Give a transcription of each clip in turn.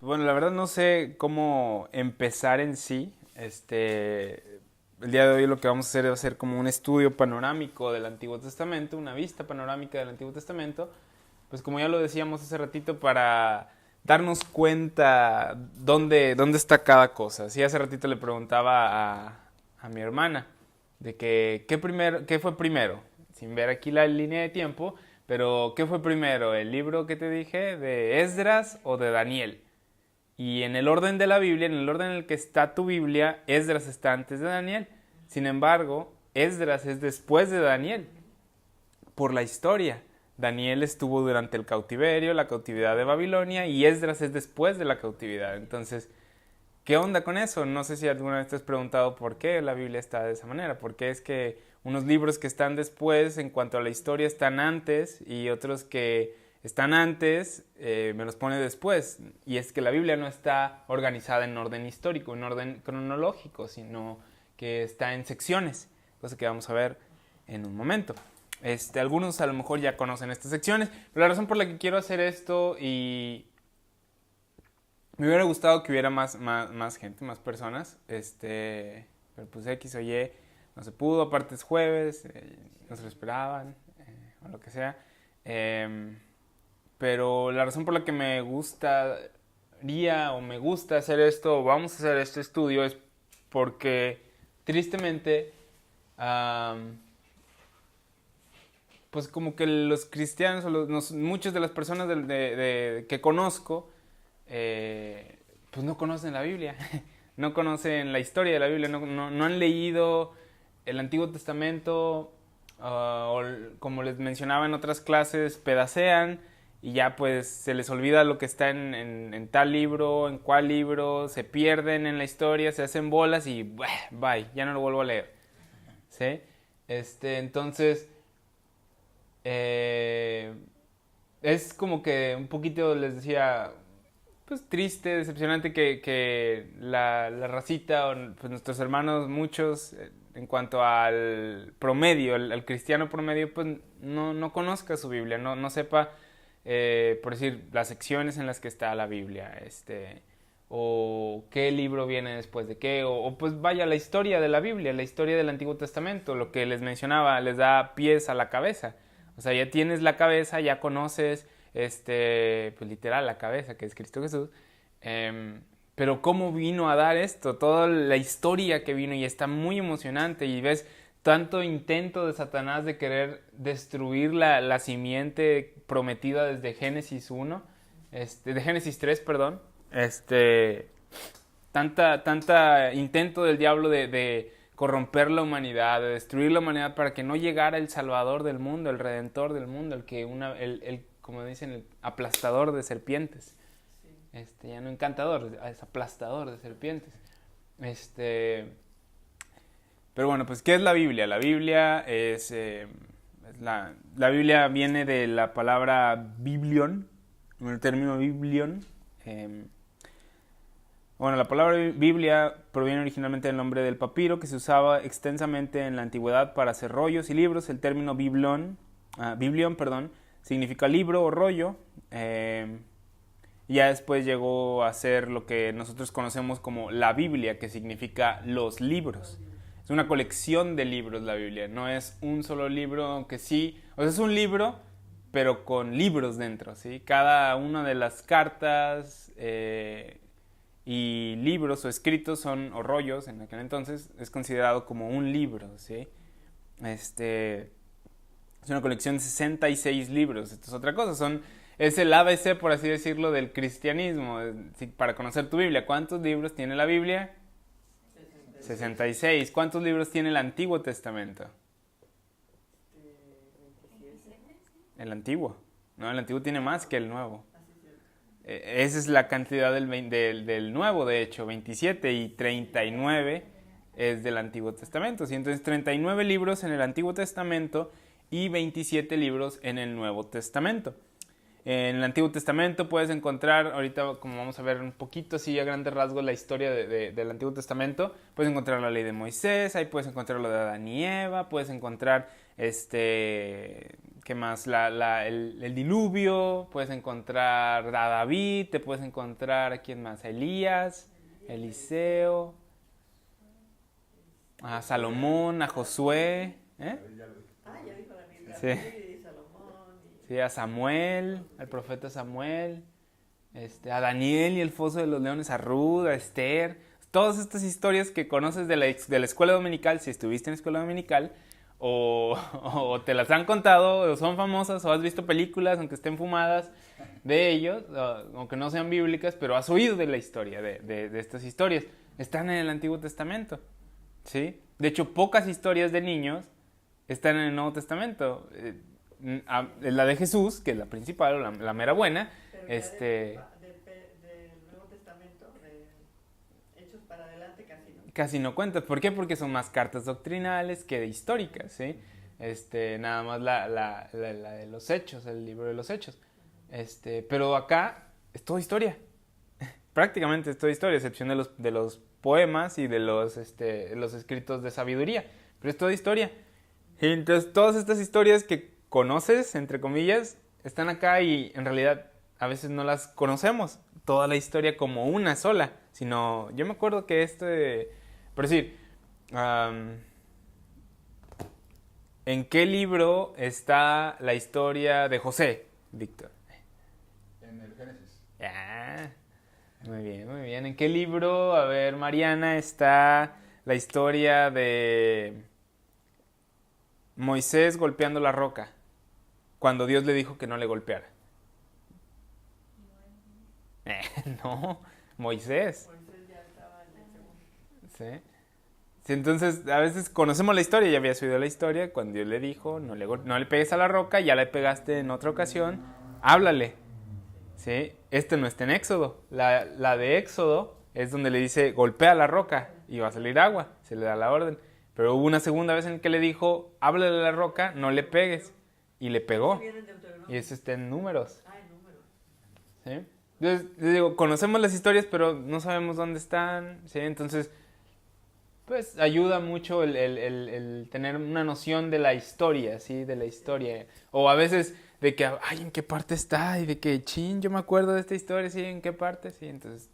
Bueno, la verdad no sé cómo empezar en sí. El día de hoy lo que vamos a hacer es hacer como un estudio panorámico del Antiguo Testamento, una vista panorámica del Antiguo Testamento, pues como ya lo decíamos hace ratito, para darnos cuenta dónde está cada cosa. Sí, hace ratito le preguntaba a mi hermana de que qué fue primero, sin ver aquí la línea de tiempo, pero ¿qué fue primero? ¿El libro que te dije de Esdras o de Daniel? Y en el orden de la Biblia, en el orden en el que está tu Biblia, Esdras está antes de Daniel. Sin embargo, Esdras es después de Daniel, por la historia. Daniel estuvo durante el cautiverio, la cautividad de Babilonia, y Esdras es después de la cautividad. Entonces, ¿qué onda con eso? No sé si alguna vez te has preguntado por qué la Biblia está de esa manera. ¿Por qué es que unos libros que están después en cuanto a la historia están antes y otros que están antes me los pone después? Y es que la Biblia no está organizada en orden histórico, en orden cronológico, sino que está en secciones, cosa que vamos a ver en un momento. Algunos a lo mejor ya conocen estas secciones, pero la razón por la que quiero hacer esto y me hubiera gustado que hubiera más gente, más personas, pero pues X o Y no se pudo, aparte es jueves, no se lo esperaban, o lo que sea. Pero la razón por la que me gustaría o me gusta hacer esto, o vamos a hacer este estudio, es porque tristemente, pues como que los cristianos o muchas de las personas que conozco, pues no conocen la Biblia, no conocen la historia de la Biblia, no han leído el Antiguo Testamento, o como les mencionaba en otras clases, pedacean y ya pues se les olvida lo que está en tal libro, en cuál libro, se pierden en la historia, se hacen bolas y bye, ya no lo vuelvo a leer. ¿Sí? Entonces, es como que un poquito les decía, pues triste, decepcionante que la racita, o pues nuestros hermanos, muchos, en cuanto al promedio, al cristiano promedio, pues no conozca su Biblia, no sepa, por decir, las secciones en las que está la Biblia, o qué libro viene después de qué, o pues vaya la historia de la Biblia, la historia del Antiguo Testamento, lo que les mencionaba, les da pies a la cabeza. O sea, ya tienes la cabeza, ya conoces, pues literal, la cabeza, que es Cristo Jesús. Pero cómo vino a dar esto, toda la historia que vino, y está muy emocionante, y ves tanto intento de Satanás de querer destruir la simiente prometida desde Génesis 1, de Génesis 3, perdón. Tanta intento del diablo de corromper la humanidad, de destruir la humanidad para que no llegara el salvador del mundo, el redentor del mundo, como dicen, el aplastador de serpientes. Ya no encantador, es aplastador de serpientes. Pero bueno, pues ¿qué es la Biblia? La Biblia la Biblia viene de la palabra biblion, el término biblion. Bueno, la palabra Biblia proviene originalmente del nombre del papiro, que se usaba extensamente en la antigüedad para hacer rollos y libros. El término biblion, significa libro o rollo. Ya después llegó a ser lo que nosotros conocemos como la Biblia, que significa los libros. Es una colección de libros la Biblia, no es un solo libro, aunque sí, o sea, es un libro, pero con libros dentro, ¿sí? Cada una de las cartas y libros o escritos o rollos en aquel entonces, es considerado como un libro, ¿sí? Es una colección de 66 libros. Esto es otra cosa, es el ABC, por así decirlo, del cristianismo. Para conocer tu Biblia, ¿cuántos libros tiene la Biblia? 66. ¿Cuántos libros tiene el Antiguo Testamento? El Antiguo. No, el Antiguo tiene más que el Nuevo. Esa es la cantidad del Nuevo, de hecho, 27, y 39 es del Antiguo Testamento. ¿Sí? Entonces, 39 libros en el Antiguo Testamento y 27 libros en el Nuevo Testamento. En el Antiguo Testamento puedes encontrar, ahorita como vamos a ver un poquito así a grandes rasgos la historia del Antiguo Testamento, puedes encontrar la ley de Moisés, ahí puedes encontrar lo de Adán y Eva, puedes encontrar ¿Qué más? El diluvio, puedes encontrar a David, te puedes encontrar a quién más, a Elías, Eliseo, a Salomón, a Josué, ¿eh? Ya dijo David, Sí. y Salomón. Sí, a Samuel, al profeta Samuel, a Daniel y el foso de los leones, a Ruth, a Esther. Todas estas historias que conoces de la escuela dominical, si estuviste en escuela dominical, o te las han contado, o son famosas, o has visto películas, aunque estén fumadas, de ellos, aunque no sean bíblicas, pero has oído de la historia, de estas historias. Están en el Antiguo Testamento, ¿sí? De hecho, pocas historias de niños están en el Nuevo Testamento. La de Jesús, que es la principal, la mera buena, Pero del Nuevo Testamento, de Hechos para adelante, casi no cuenta. ¿Por qué? Porque son más cartas doctrinales que de históricas, ¿sí? Nada más la de los Hechos, el libro de los Hechos. Pero acá es toda historia. Prácticamente es toda historia, a excepción de los poemas y de los escritos de sabiduría. Pero es toda historia. Y entonces todas estas historias que conoces, entre comillas, están acá y en realidad a veces no las conocemos. Toda la historia como una sola. Sino, yo me acuerdo que por decir, ¿en qué libro está la historia de José, Víctor? En el Génesis. Ah, muy bien, muy bien. ¿En qué libro, a ver, Mariana, está la historia de Moisés golpeando la roca cuando Dios le dijo que no le golpeara? No, Moisés. Moisés ya estaba en el segundo. Sí. Sí, entonces a veces conocemos la historia, ya habías oído la historia, cuando Dios le dijo, no le pegues a la roca, ya le pegaste en otra ocasión, háblale. ¿Sí? No está en Éxodo. La de Éxodo es donde le dice, golpea la roca y va a salir agua, se le da la orden. Pero hubo una segunda vez en que le dijo, háblale a la roca, no le pegues. Y le pegó. Y eso está en Números. En Números. ¿Sí? Entonces, les digo, conocemos las historias, pero no sabemos dónde están. ¿Sí? Entonces, pues ayuda mucho el tener una noción de la historia, ¿sí? De la historia. O a veces de que, ay, ¿en qué parte está? Y de que, chin, yo me acuerdo de esta historia, ¿sí? ¿En qué parte? Sí, entonces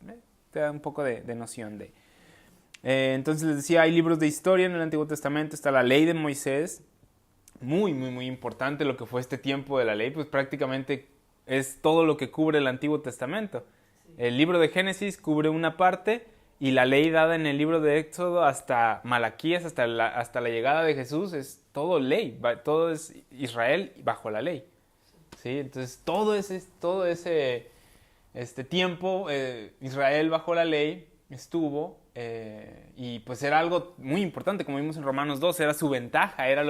te da un poco de noción de... entonces les decía, hay libros de historia en el Antiguo Testamento, está la ley de Moisés, muy, muy, muy importante lo que fue este tiempo de la ley, pues prácticamente es todo lo que cubre el Antiguo Testamento. Sí. El libro de Génesis cubre una parte y la ley dada en el libro de Éxodo hasta Malaquías, hasta la llegada de Jesús, es todo ley, todo es Israel bajo la ley. ¿Sí? Entonces todo ese tiempo Israel bajo la ley estuvo y pues era algo muy importante, como vimos en Romanos 2, era su ventaja, era de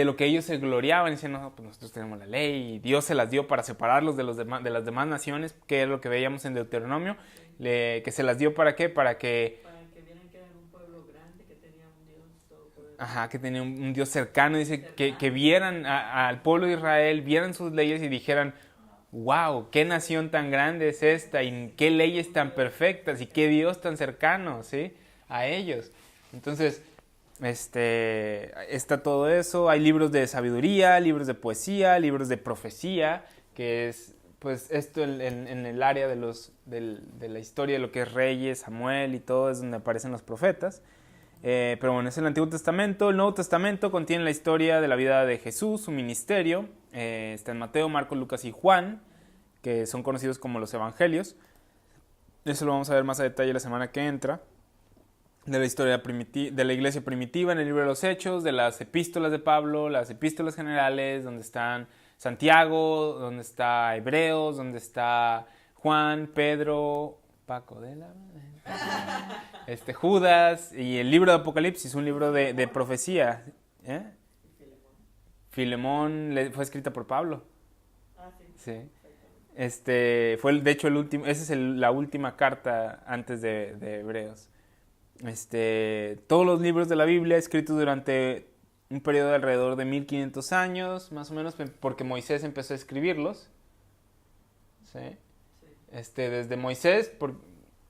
lo que ellos se gloriaban, diciendo, no, pues nosotros tenemos la ley y Dios se las dio para separarlos de las demás naciones, que es lo que veíamos en Deuteronomio, que se las dio ¿para qué? Para que vieran que eran un pueblo grande, que tenía un Dios todopoderoso. Ajá, que tenía un Dios cercano, dice, que vieran al pueblo de Israel, vieran sus leyes y dijeran, wow, qué nación tan grande es esta y qué leyes tan perfectas y qué Dios tan cercano, ¿sí? A ellos. Entonces, está todo eso. Hay libros de sabiduría, libros de poesía, libros de profecía, que es, pues, esto en el área de la historia de lo que es Reyes, Samuel y todo, es donde aparecen los profetas. Pero bueno, es el Antiguo Testamento. El Nuevo Testamento contiene la historia de la vida de Jesús, su ministerio. Está en Mateo, Marcos, Lucas y Juan, que son conocidos como los Evangelios. Eso lo vamos a ver más a detalle la semana que entra. De la historia de la iglesia primitiva en el libro de los Hechos, de las epístolas de Pablo, las epístolas generales, donde están Santiago, donde está Hebreos, donde está Juan, Pedro, Paco de la... Judas, y el libro de Apocalipsis, un libro de profecía. Filemón fue escrita por Pablo. Sí. Fue de hecho el último, esa es la última carta antes de Hebreos. Todos los libros de la Biblia escritos durante un periodo de alrededor de 1500 años, más o menos, porque Moisés empezó a escribirlos. ¿Sí? Desde Moisés,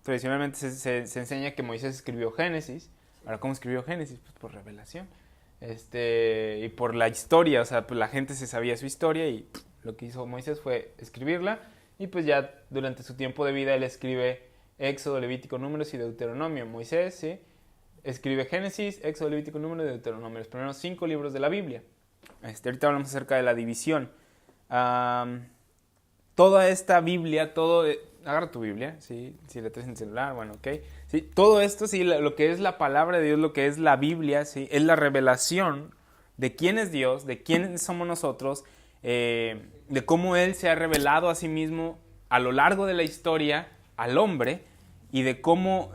tradicionalmente se enseña que Moisés escribió Génesis. Ahora, ¿cómo escribió Génesis? Pues por revelación. y por la historia, o sea, pues la gente se sabía su historia y lo que hizo Moisés fue escribirla y pues ya durante su tiempo de vida él escribe Éxodo, Levítico, Números y Deuteronomio. Moisés, ¿sí? Escribe Génesis, Éxodo, Levítico, Números y Deuteronomio, los primeros 5 libros de la Biblia. Ahorita hablamos acerca de la división. Toda esta Biblia, agarra tu Biblia, ¿sí? Si la traes en celular, bueno, ok. ¿Sí? Todo esto, sí, lo que es la palabra de Dios, lo que es la Biblia, ¿sí? Es la revelación de quién es Dios, de quién somos nosotros, de cómo Él se ha revelado a sí mismo a lo largo de la historia al hombre y de cómo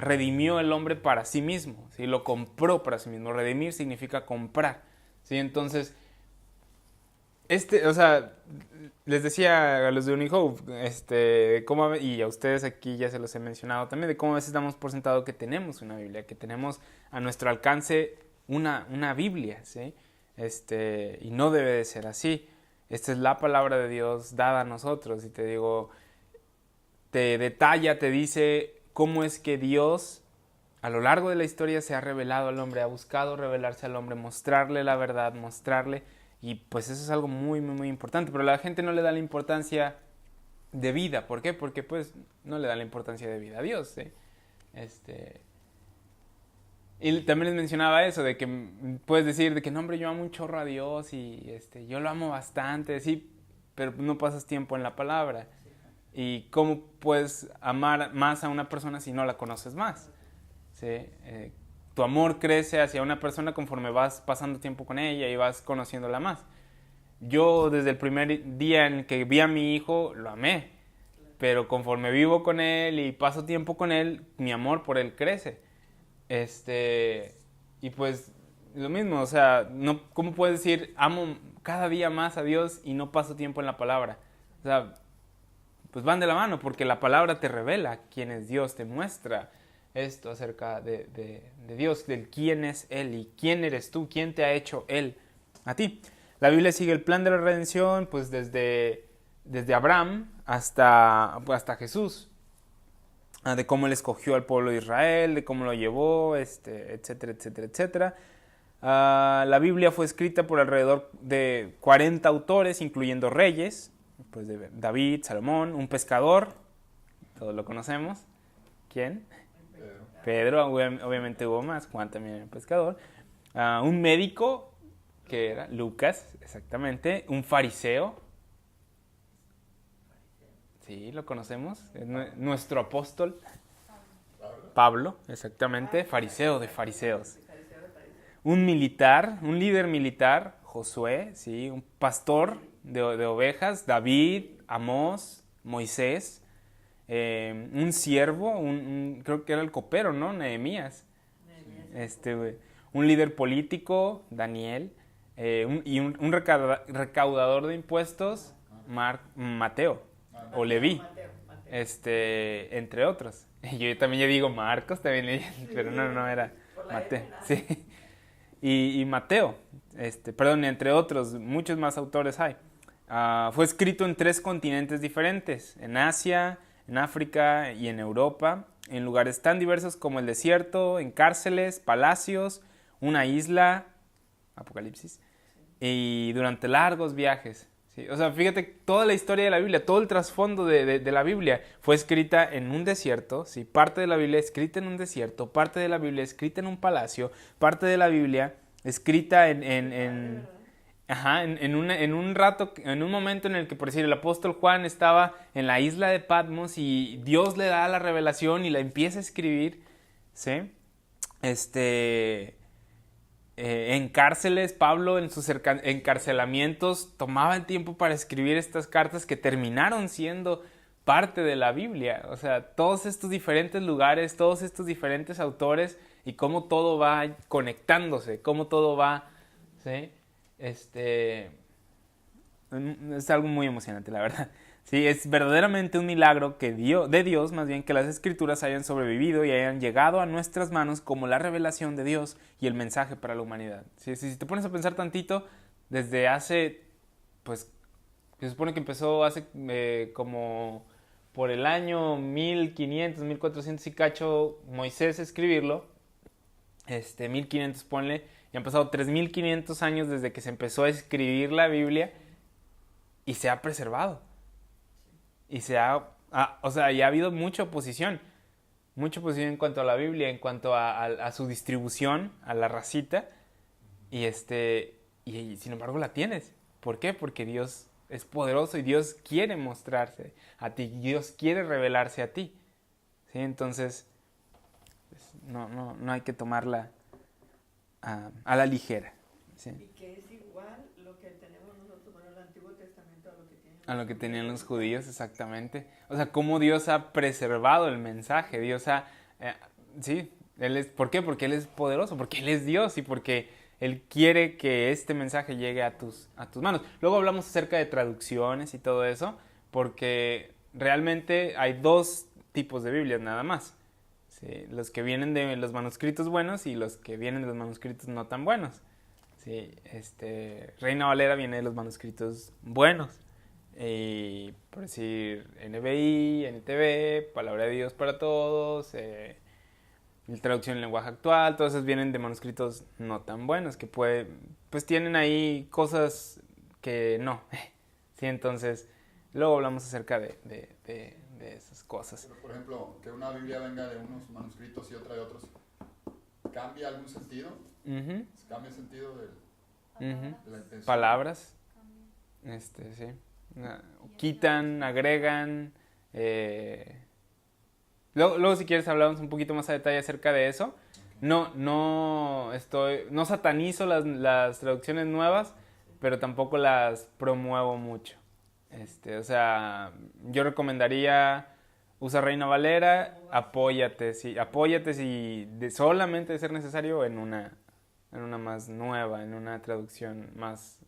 redimió el hombre para sí mismo, ¿sí? Lo compró para sí mismo. Redimir significa comprar, ¿sí? Entonces, o sea, les decía a los de Unihope, y a ustedes aquí ya se los he mencionado también, de cómo a veces damos por sentado que tenemos una Biblia, que tenemos a nuestro alcance una Biblia, ¿sí? Y no debe de ser así. Esta es la palabra de Dios dada a nosotros, y te digo, te detalla, te dice cómo es que Dios a lo largo de la historia se ha revelado al hombre, ha buscado revelarse al hombre, mostrarle la verdad, mostrarle. Y pues eso es algo muy, muy, muy importante. Pero la gente no le da la importancia de vida. ¿Por qué? Porque pues no le da la importancia de vida a Dios, ¿sí? Y también les mencionaba eso, de que puedes decir de que no, hombre, yo amo un chorro a Dios y yo lo amo bastante, sí, pero no pasas tiempo en la palabra. ¿Y cómo puedes amar más a una persona si no la conoces más? ¿Sí? Tu amor crece hacia una persona conforme vas pasando tiempo con ella y vas conociéndola más. Yo desde el primer día en que vi a mi hijo lo amé, pero conforme vivo con él y paso tiempo con él, mi amor por él crece. Y pues lo mismo, o sea, no, ¿cómo puedes decir amo cada día más a Dios y no paso tiempo en la palabra? O sea, pues van de la mano, porque la palabra te revela quién es Dios, te muestra esto acerca de Dios, del quién es Él y quién eres tú, quién te ha hecho Él a ti. La Biblia sigue el plan de la redención pues desde Abraham hasta Jesús, de cómo Él escogió al pueblo de Israel, de cómo lo llevó, etcétera, etcétera, etcétera. La Biblia fue escrita por alrededor de 40 autores, incluyendo reyes, pues de David, Salomón, un pescador, todos lo conocemos. ¿Quién? Pedro, obviamente hubo más, Juan también era un pescador. Un médico, que era Lucas, exactamente. Un fariseo. Sí, lo conocemos. Es nuestro apóstol. Pablo, exactamente. Fariseo de fariseos. Un militar, un líder militar, Josué, ¿sí? Un pastor de ovejas, David, Amós, Moisés. Un siervo, creo que era el copero, ¿no? Nehemías. Un líder político, Daniel. Un recaudador de impuestos, Mateo. O Leví. Entre otros. Yo también digo Marcos, también, pero no era Mateo. Sí. Y Mateo, perdón, entre otros, muchos más autores hay. Fue escrito en 3 continentes diferentes, en Asia, en África y en Europa, en lugares tan diversos como el desierto, en cárceles, palacios, una isla, Apocalipsis, y durante largos viajes. ¿Sí? O sea, fíjate, toda la historia de la Biblia, todo el trasfondo de la Biblia fue escrita en un desierto, ¿sí? Parte de la Biblia escrita en un desierto, parte de la Biblia escrita en un palacio, parte de la Biblia escrita en un momento en el que, por decir, el apóstol Juan estaba en la isla de Patmos y Dios le da la revelación y la empieza a escribir, ¿sí? En cárceles, Pablo en sus encarcelamientos tomaba el tiempo para escribir estas cartas que terminaron siendo parte de la Biblia. O sea, todos estos diferentes lugares, todos estos diferentes autores y cómo todo va conectándose, cómo todo va, ¿sí? Es algo muy emocionante, la verdad. Sí, es verdaderamente un milagro de Dios, más bien, que las Escrituras hayan sobrevivido y hayan llegado a nuestras manos como la revelación de Dios y el mensaje para la humanidad. Sí, si te pones a pensar tantito, desde hace, pues, se supone que empezó hace como por el año 1500, 1400 y cacho, Moisés a escribirlo, 1500 ponle, Y han pasado 3500 años desde que se empezó a escribir la Biblia y se ha preservado. Y o sea, ya ha habido mucha oposición en cuanto a la Biblia, en cuanto a su distribución, a la racita, y sin embargo la tienes. ¿Por qué? Porque Dios es poderoso y Dios quiere mostrarse a ti, Dios quiere revelarse a ti. ¿Sí? Entonces, pues, no hay que tomarla a la ligera. ¿Sí? Y que es igual lo que tenemos nosotros, bueno, el Antiguo Testamento a lo que tenían los judíos, exactamente. O sea, cómo Dios ha preservado el mensaje. Dios sí, ¿por qué? Porque Él es poderoso, porque Él es Dios y porque Él quiere que este mensaje llegue a tus manos. Luego hablamos acerca de traducciones y todo eso, porque realmente hay dos tipos de Biblias nada más. Sí, los que vienen de los manuscritos buenos y los que vienen de los manuscritos no tan buenos. Sí, Reina Valera viene de los manuscritos buenos. Y por decir NBI, NTV, Palabra de Dios para Todos, traducción en lenguaje actual, todos esos vienen de manuscritos no tan buenos, que pues tienen ahí cosas que no. Sí, entonces, luego hablamos acerca de esas cosas. Pero, por ejemplo, que una Biblia venga de unos manuscritos y otra de otros, ¿cambia algún sentido? Uh-huh. ¿Cambia el sentido de la intención? Palabras. Sí. Quitan, agregan. Luego, si quieres, hablamos un poquito más a detalle acerca de eso. No satanizo las traducciones nuevas, pero tampoco las promuevo mucho. O sea, yo recomendaría usa Reina Valera, apóyate si solamente de ser necesario en una más nueva, en una traducción más,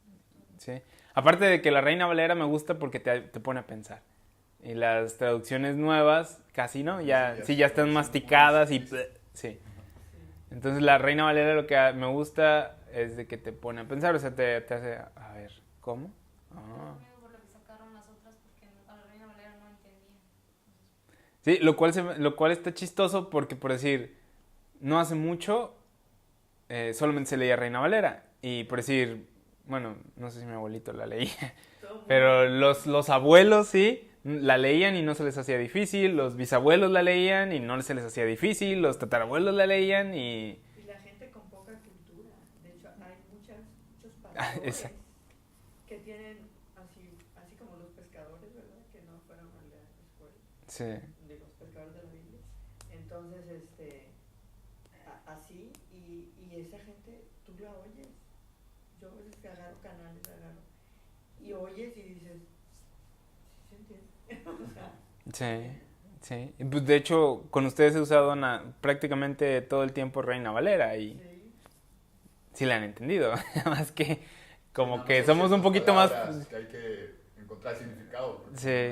¿sí? Aparte de que la Reina Valera me gusta porque te pone a pensar. Y las traducciones nuevas casi no, ya están masticadas y sí. Entonces la Reina Valera lo que me gusta es de que te pone a pensar, o sea, te hace, a ver, ¿cómo? Sí, lo cual está chistoso porque, por decir, no hace mucho solamente se leía Reina Valera. Y por decir, bueno, no sé si mi abuelito la leía, pero los abuelos sí la leían y no se les hacía difícil, los bisabuelos la leían y no se les hacía difícil, los tatarabuelos la leían y la gente con poca cultura. De hecho, hay muchos pastores que tienen así como los pescadores, ¿verdad? Que no fueron a la escuela. Sí. De los pescadores de la Biblia. Entonces, así, y esa gente, tú la oyes. Yo a veces que agarro canales, y oyes y dices, ¿sí se entiende? Sí. Pues de hecho, con ustedes he usado prácticamente todo el tiempo Reina Valera y sí la han entendido. Más que como que somos un poquito más... que hay que encontrar significado. Sí.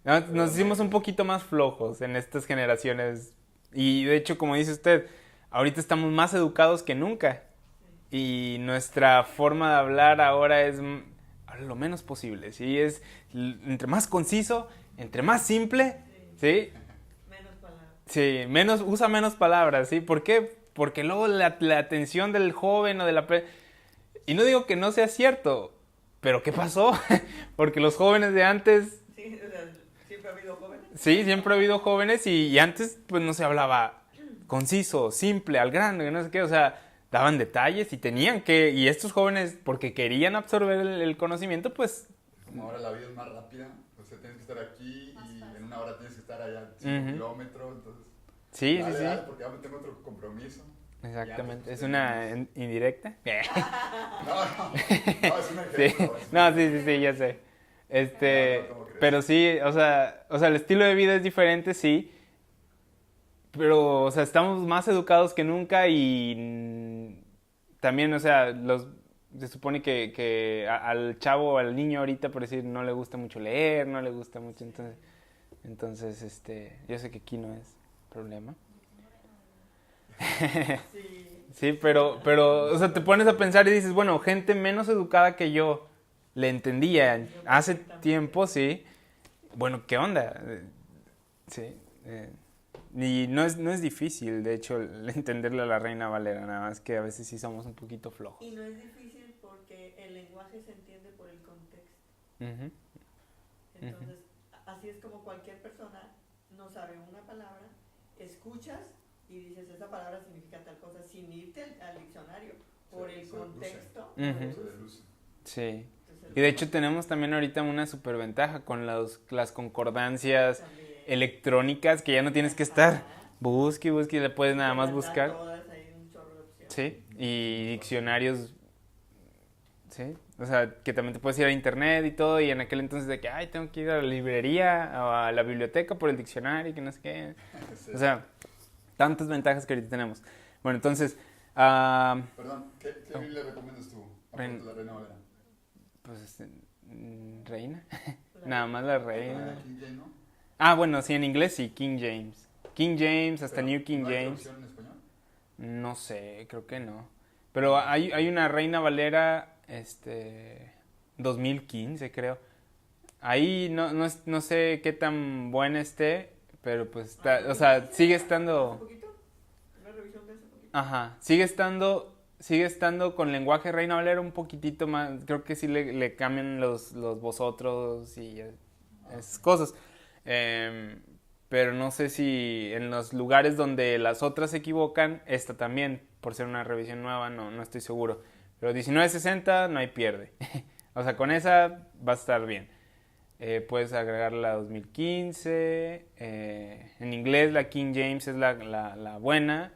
Nos hicimos un poquito más flojos en estas generaciones. Y de hecho, como dice usted, ahorita estamos más educados que nunca. Y nuestra forma de hablar ahora es lo menos posible. ¿Sí? Es entre más conciso, entre más simple. ¿Sí? Menos palabras. Sí, usa menos palabras. ¿Sí? ¿Por qué? Porque luego la atención del joven o de la... Y no digo que no sea cierto, pero ¿qué pasó? Porque los jóvenes de antes... Sí, o sea, siempre ha habido jóvenes. Sí, siempre ha habido jóvenes y antes pues no se hablaba conciso, simple, al grano, no sé qué, o sea, daban detalles y tenían que... Y estos jóvenes, porque querían absorber el conocimiento, pues... Como ahora la vida es más rápida, o sea, tienes que estar aquí y en una hora tienes que estar allá 5 kilómetros, entonces... Sí, dale, sí. Dale, porque ya tengo otro compromiso. Exactamente. Pues, ¿Es una indirecta? No, es una ejemplo. Sí. No, sí, ya sé. Pero sí, o sea, el estilo de vida es diferente, sí. Pero, o sea, estamos más educados que nunca y también, o sea, se supone que al chavo, al niño ahorita, por decir, no le gusta mucho leer, no le gusta mucho, entonces, yo sé que aquí no es problema. Sí, pero, o sea, te pones a pensar y dices, bueno, gente menos educada que yo le entendía hace tiempo, sí. Bueno, ¿qué onda? Sí. Y no es difícil, de hecho, entenderle a la Reina Valera, nada más que a veces sí somos un poquito flojos. Y no es difícil porque el lenguaje se entiende por el contexto. Ujú. Entonces, así es como cualquier persona no sabe una palabra, escuchas y dices, esa palabra significa tal cosa, sin irte al diccionario, por el contexto. Ujú. Sí. Entonces, Y de hecho tenemos también ahorita una superventaja con las concordancias también, electrónicas, que ya no tienes que estar busque y busque, le puedes nada más buscar. todas, hay un chorro de opciones. Sí, y diccionarios, sí, o sea, que también te puedes ir a internet y todo, y en aquel entonces de que, ay, tengo que ir a la librería o a la biblioteca por el diccionario, que no sé qué. Sí. O sea, tantas ventajas que ahorita tenemos. Bueno, entonces, Perdón, ¿qué Biblia recomiendas tú? Aparte de la Reina Valera. pues, Reina, nada más la La Reina. King James, ¿no? Ah, bueno, sí, en inglés sí, King James. King James, hasta Pero, New King ¿no hay James. traducción en español? No sé, creo que no. Pero hay una Reina Valera, 2015 creo. Ahí no sé qué tan buena esté, pero pues está, o sea, sigue ¿Hace estando, poquito? ¿Una revisión de hace poquito? ajá, sigue estando con lenguaje Reina Valera un poquitito más, creo que sí le cambian los vosotros y esas cosas. Pero no sé si en los lugares donde las otras se equivocan, esta también, por ser una revisión nueva, no estoy seguro. Pero 1960 no hay pierde. O sea, con esa va a estar bien. Puedes agregar la 2015. En inglés la King James es la buena.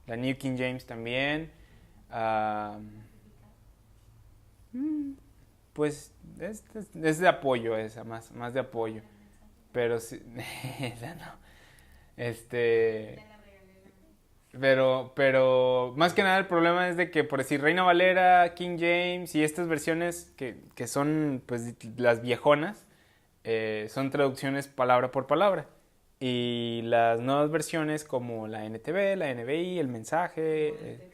La New King James también. Pues es de apoyo esa, más de apoyo. Pero sí, esa no. Pero más que nada el problema es de que, por decir, Reina Valera, King James y estas versiones que son pues las viejonas, son traducciones palabra por palabra. Y las nuevas versiones como la NTV, la NBI, el mensaje,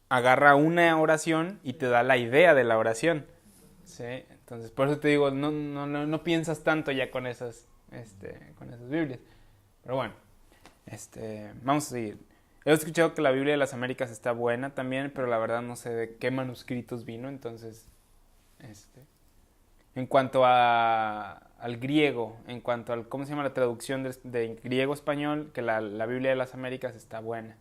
agarra una oración y te da la idea de la oración. ¿Sí? Entonces, por eso te digo, no piensas tanto ya con esas Biblias. Pero bueno, vamos a seguir. He escuchado que la Biblia de las Américas está buena también, pero la verdad no sé de qué manuscritos vino, entonces, en cuanto al griego, en cuanto al, ¿cómo se llama la traducción de griego a español? Que la Biblia de las Américas está buena,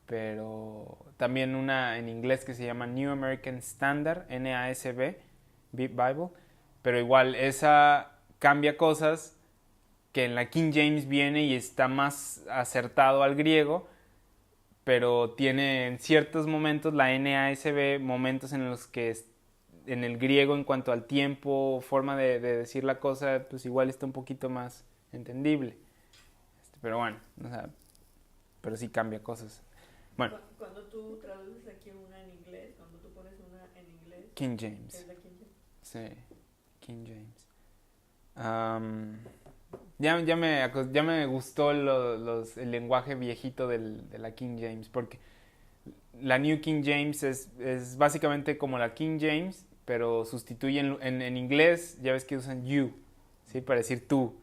pero también una en inglés que se llama New American Standard, NASB, Bible, pero igual esa cambia cosas que en la King James viene y está más acertado al griego, pero tiene en ciertos momentos la NASB momentos en los que en el griego en cuanto al tiempo, forma de decir la cosa, pues igual está un poquito más entendible. Pero bueno, o sea, pero sí cambia cosas. Bueno. Cuando tú traduces aquí una en inglés, cuando tú pones una en inglés, King James. ¿es la King James? Sí, King James. Ya me gustó el lenguaje viejito de la King James, porque la New King James es básicamente como la King James, pero sustituyen en inglés, ya ves que usan you, ¿sí? Para decir tú,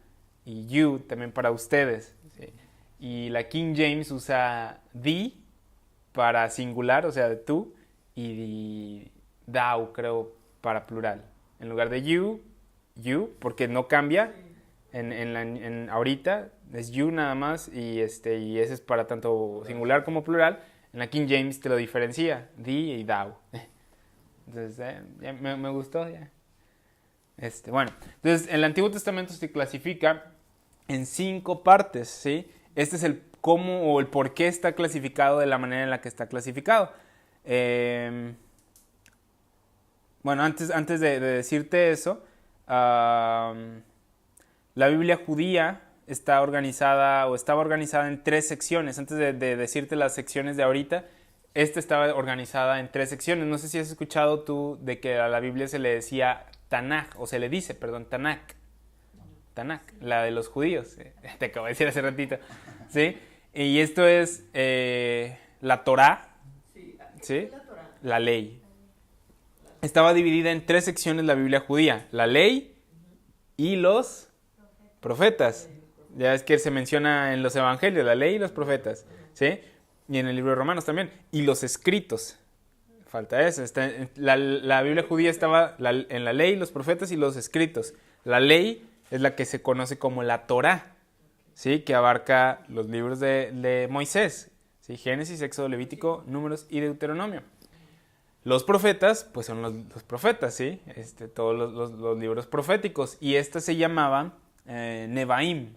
y you también para ustedes, ¿sí? Y la King James usa thee para singular, o sea, de tú, y thou, creo, para plural. En lugar de you, porque no cambia. Ahorita es you nada más y ese es para tanto singular como plural. En la King James te lo diferencia, thee y thou. Entonces ya me gustó ya. Bueno, entonces el Antiguo Testamento se clasifica en 5 partes, ¿sí? Este es el cómo o el por qué está clasificado de la manera en la que está clasificado. Bueno, antes de decirte eso, la Biblia judía está organizada o estaba organizada en 3 secciones. Antes de decirte las secciones de ahorita, esta estaba organizada en 3 secciones. No sé si has escuchado tú de que a la Biblia se le decía Tanaj, o se le dice, perdón, Tanaj, la de los judíos. Te acabo de decir hace ratito. ¿Sí? Y esto es la Torá, ¿sí? La ley. Estaba dividida en 3 secciones la Biblia judía: la ley y los profetas. Ya es que se menciona en los evangelios, la ley y los profetas, ¿sí? Y en el libro de Romanos también. Y los escritos. Falta eso. La Biblia judía estaba en la ley, los profetas y los escritos. La ley es la que se conoce como la Torá, ¿sí? Que abarca los libros de Moisés, ¿sí? Génesis, Éxodo, Levítico, Números y Deuteronomio. Los profetas, pues son los profetas, ¿sí? Todos los libros proféticos. Y estas se llamaban Nevaim,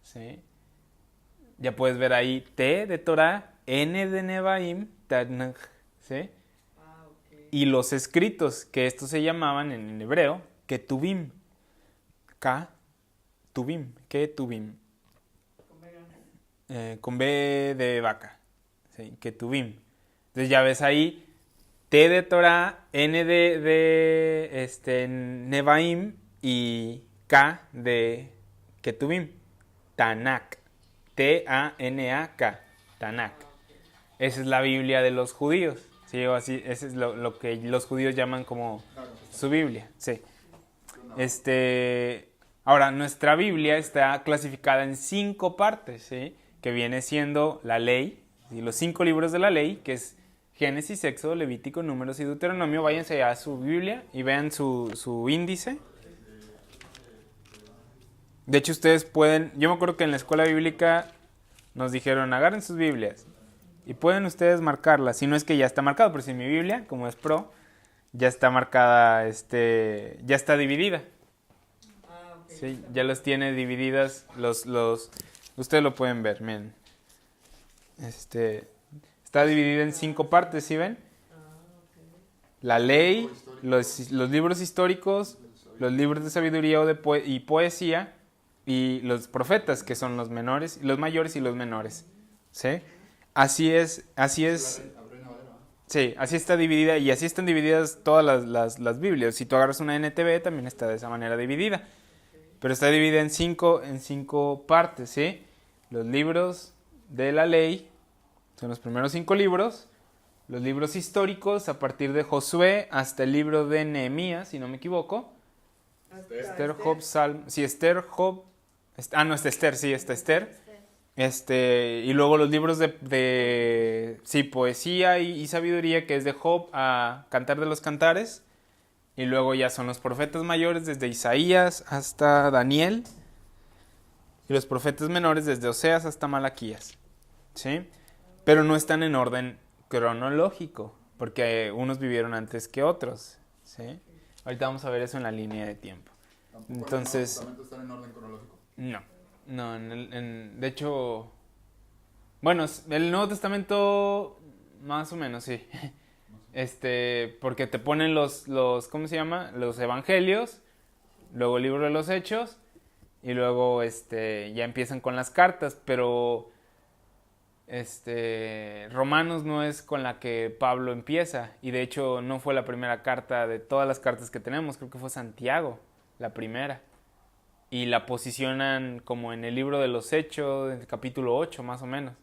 ¿sí? Ya puedes ver ahí T de Torah, N de Nevaim, Tanaj, ¿sí? Y los escritos, que estos se llamaban en hebreo, Ketuvim, Ketuvim, con B de vaca, ¿sí? Ketuvim. Entonces ya ves ahí T de Torah, N de Nevaim y K de Ketuvim, Tanak, T-A-N-A-K, Tanak. Esa es la Biblia de los judíos, ¿sí? O así, ese es lo que los judíos llaman como su Biblia, sí. Ahora, nuestra Biblia está clasificada en 5 partes, ¿sí? Que viene siendo la ley, ¿sí? Los 5 libros de la ley, que es Génesis, Éxodo, Levítico, Números y Deuteronomio. Váyanse a su Biblia y vean su índice. De hecho, ustedes pueden... Yo me acuerdo que en la escuela bíblica nos dijeron, agarren sus Biblias y pueden ustedes marcarlas. Si no es que ya está marcado, pero si mi Biblia, como es Pro, ya está marcada, ya está dividida. Sí, ya los tiene divididas, ustedes lo pueden ver, miren. Está dividida en 5 partes, ¿sí ven? La ley, los libros históricos, los libros de sabiduría y poesía, y los profetas, que son los menores, los mayores y los menores, ¿sí? Así es. Sí, así está dividida, y así están divididas todas las Biblias. Si tú agarras una NTV, también está de esa manera dividida. Pero está dividida en cinco partes, ¿sí? Los libros de la ley son los primeros 5 libros. Los libros históricos, a partir de Josué hasta el libro de Nehemías, si no me equivoco. Esther, Job, Salmo. Sí, Esther, Job. No, está Esther, sí, está Esther. Y luego los libros de poesía y sabiduría, que es de Job a Cantar de los Cantares. Y luego ya son los profetas mayores, desde Isaías hasta Daniel. Y los profetas menores, desde Oseas hasta Malaquías, ¿sí? Pero no están en orden cronológico, porque unos vivieron antes que otros, ¿sí? Ahorita vamos a ver eso en la línea de tiempo. Entonces, ¿El Nuevo Testamento está en orden cronológico? No, de hecho, bueno, el Nuevo Testamento más o menos, sí. Porque te ponen los ¿cómo se llama? Los evangelios, luego el libro de los Hechos, y luego ya empiezan con las cartas, pero Romanos no es con la que Pablo empieza, y de hecho no fue la primera carta de todas las cartas que tenemos, creo que fue Santiago, la primera. Y la posicionan como en el libro de los Hechos, en el capítulo 8 más o menos,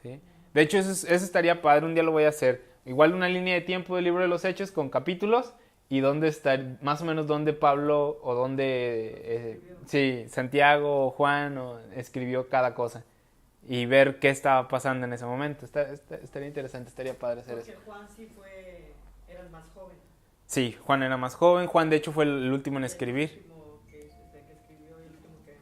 ¿sí? De hecho eso estaría padre, un día lo voy a hacer. Igual una línea de tiempo del libro de los Hechos con capítulos y dónde está, más o menos dónde Pablo o dónde Santiago o Juan escribió cada cosa. Y ver qué estaba pasando en ese momento. Estaría interesante, estaría padre hacer eso. Porque Juan sí era el más joven. Sí, Juan era más joven. Juan de hecho fue el último en escribir. El último que escribió y el último que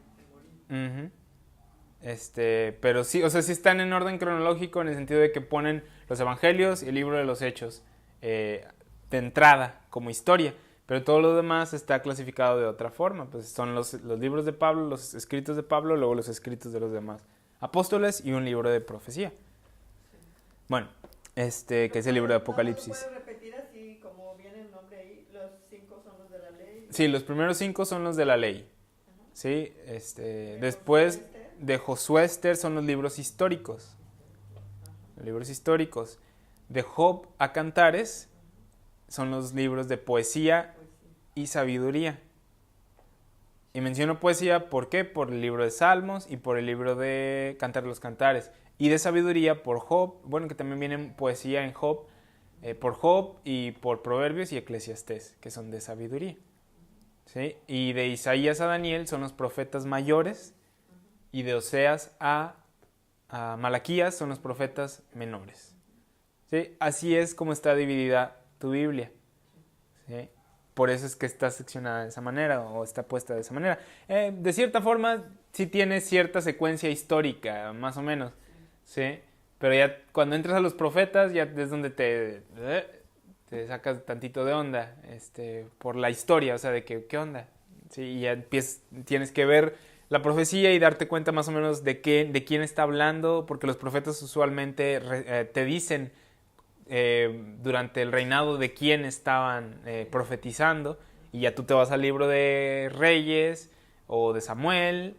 Uh-huh. murió. Pero sí, o sea, sí están en orden cronológico en el sentido de que ponen los evangelios y el libro de los Hechos de entrada como historia, pero todo lo demás está clasificado de otra forma, pues son los libros de Pablo, los escritos de Pablo, luego los escritos de los demás apóstoles y un libro de profecía. Bueno, que es el libro de Apocalipsis. ¿Puedes repetir así como viene el nombre ahí? Los 5 son los de la ley. Sí, los primeros 5 son los de la ley. Sí, después de Josué, Esther son los libros históricos. Los libros históricos. De Job a Cantares son los libros de poesía y sabiduría. Y menciono poesía, ¿por qué? Por el libro de Salmos y por el libro de Cantar de los Cantares. Y de sabiduría por Job, bueno, que también viene poesía en Job, por Job y por Proverbios y Eclesiastés, que son de sabiduría. ¿sí? Y de Isaías a Daniel son los profetas mayores, y de Oseas a Malaquías son los profetas menores, ¿sí? Así es como está dividida tu Biblia, ¿sí? Por eso es que está seccionada de esa manera o está puesta de esa manera. De cierta forma, sí tiene cierta secuencia histórica, más o menos, ¿sí? Pero ya cuando entras a los profetas, ya es donde te sacas tantito de onda, por la historia, o sea, de que, ¿qué onda? Sí, y ya tienes que ver la profecía y darte cuenta más o menos de quién está hablando, porque los profetas usualmente te dicen durante el reinado de quién estaban profetizando, y ya tú te vas al libro de Reyes o de Samuel,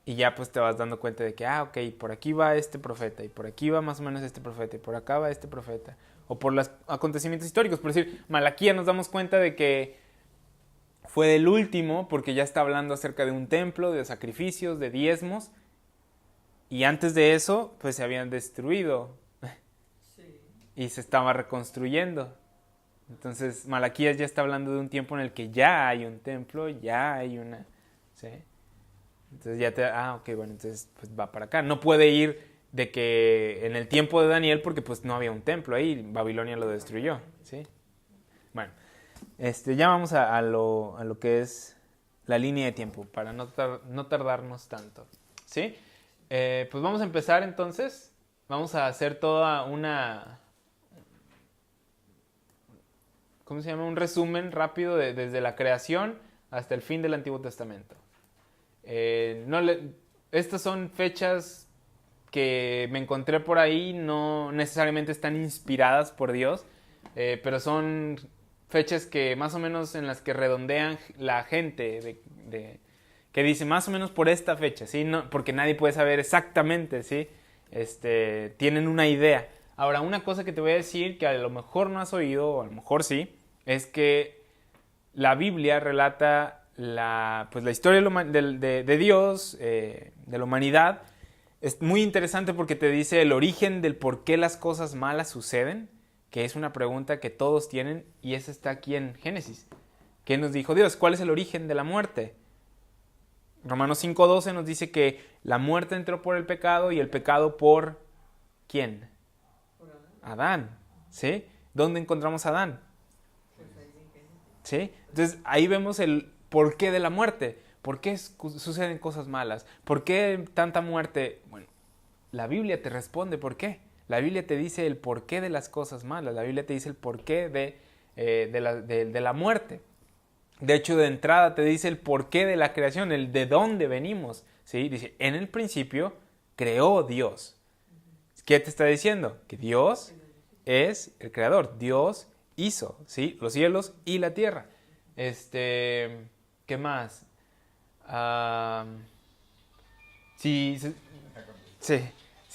y ya pues te vas dando cuenta de que, ok, por aquí va este profeta, y por aquí va más o menos este profeta, y por acá va este profeta, o por los acontecimientos históricos. Por decir, Malaquías nos damos cuenta de que fue el último, porque ya está hablando acerca de un templo, de sacrificios, de diezmos, y antes de eso, pues se habían destruido, sí, y se estaba reconstruyendo. Entonces, Malaquías ya está hablando de un tiempo en el que ya hay un templo, ya hay una, ¿sí? Entonces ya ok, bueno, entonces pues va para acá. No puede ir de que en el tiempo de Daniel, porque pues no había un templo ahí, Babilonia lo destruyó, ¿sí? Bueno, ya vamos a lo que es la línea de tiempo, para no tardarnos tanto, ¿sí? Pues vamos a empezar entonces. Vamos a hacer toda ¿cómo se llama? Un resumen rápido desde la creación hasta el fin del Antiguo Testamento. Estas son fechas que me encontré por ahí, no necesariamente están inspiradas por Dios, pero son fechas que más o menos en las que redondean la gente, que dice más o menos por esta fecha, ¿sí? No, porque nadie puede saber exactamente, ¿sí? Tienen una idea. Ahora, una cosa que te voy a decir que a lo mejor no has oído, o a lo mejor sí, es que la Biblia relata la historia de Dios, de la humanidad. Es muy interesante porque te dice el origen del por qué las cosas malas suceden, que es una pregunta que todos tienen, y esa está aquí en Génesis. ¿Qué nos dijo Dios? ¿Cuál es el origen de la muerte? Romanos 5:12 nos dice que la muerte entró por el pecado, y el pecado por ¿quién? Por Adán. ¿Sí? ¿Dónde encontramos a Adán? ¿Sí? Entonces ahí vemos el porqué de la muerte. ¿Por qué suceden cosas malas? ¿Por qué tanta muerte? Bueno, la Biblia te responde por qué. La Biblia te dice el porqué de las cosas malas. La Biblia te dice el porqué de la muerte. De hecho, de entrada te dice el porqué de la creación, el de dónde venimos, ¿sí? Dice, en el principio creó Dios. ¿Qué te está diciendo? Que Dios es el creador. Dios hizo, ¿sí? Los cielos y la tierra. ¿Qué más? Si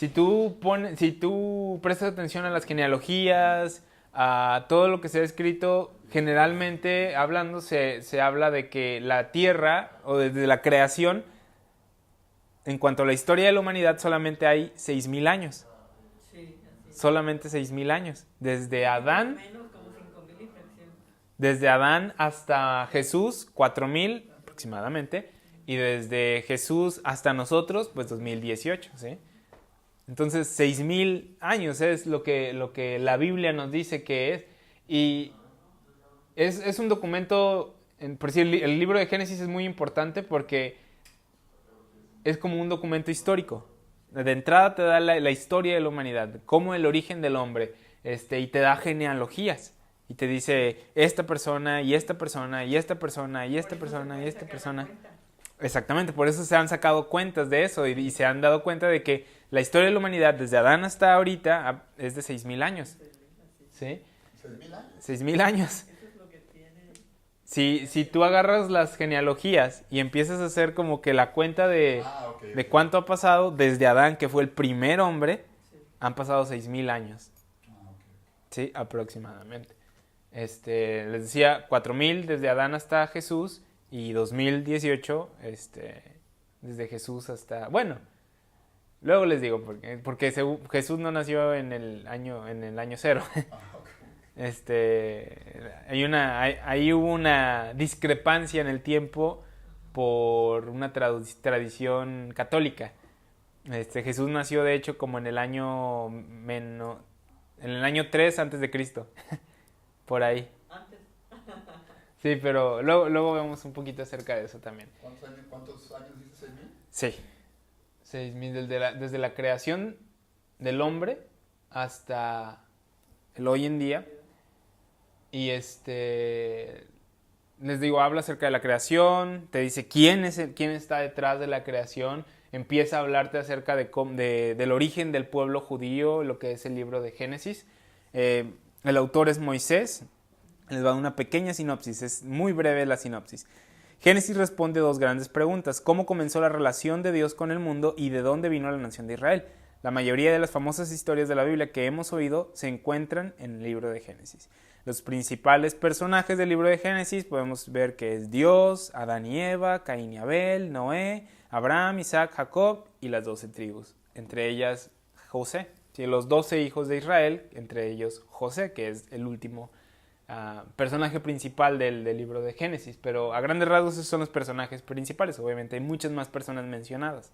tú prestas atención a las genealogías, a todo lo que se ha escrito, generalmente hablando se habla de que la tierra, o desde la creación, en cuanto a la historia de la humanidad, solamente hay 6,000 años. Sí, solamente 6,000 años. Desde Adán hasta Jesús, 4,000 aproximadamente. Y desde Jesús hasta nosotros, pues 2018, ¿sí? Entonces, 6,000 años es lo que la Biblia nos dice que es. Y es un documento, por decir, el libro de Génesis es muy importante porque es como un documento histórico. De entrada te da la historia de la humanidad, cómo el origen del hombre, y te da genealogías. Y te dice esta persona, y esta persona, y esta persona, y esta persona, y esta persona. Exactamente, por eso se han sacado cuentas de eso y se han dado cuenta de que la historia de la humanidad desde Adán hasta ahorita es de 6,000 años. ¿Sí? ¿6,000 años? 6,000 años. Si tú agarras las genealogías y empiezas a hacer como que la cuenta de cuánto ha pasado desde Adán, que fue el primer hombre, han pasado 6,000 años. Sí, aproximadamente. Les decía 4,000 desde Adán hasta Jesús, y 2018 desde Jesús hasta... Bueno, luego les digo porque Jesús no nació en el año 0. Ahí hubo una discrepancia en el tiempo por una tradición católica. Jesús nació de hecho como en el año en el año 3 antes de Cristo, por ahí. Antes. Sí, pero luego vemos un poquito acerca de eso también. ¿Cuántos años dices? ¿6,000? Sí, 6,000 desde la creación del hombre hasta el hoy en día. Y les digo, habla acerca de la creación, te dice quién está detrás de la creación, empieza a hablarte acerca del origen del pueblo judío, lo que es el libro de Génesis. El autor es Moisés. Les va a dar una pequeña sinopsis, es muy breve la sinopsis. Génesis responde dos grandes preguntas: ¿cómo comenzó la relación de Dios con el mundo y de dónde vino la nación de Israel? La mayoría de las famosas historias de la Biblia que hemos oído se encuentran en el libro de Génesis. Los principales personajes del libro de Génesis podemos ver que es Dios, Adán y Eva, Caín y Abel, Noé, Abraham, Isaac, Jacob y las 12 tribus, entre ellas José. Sí, los 12 hijos de Israel, entre ellos José, que es el último personaje principal del libro de Génesis, pero a grandes rasgos esos son los personajes principales. Obviamente hay muchas más personas mencionadas.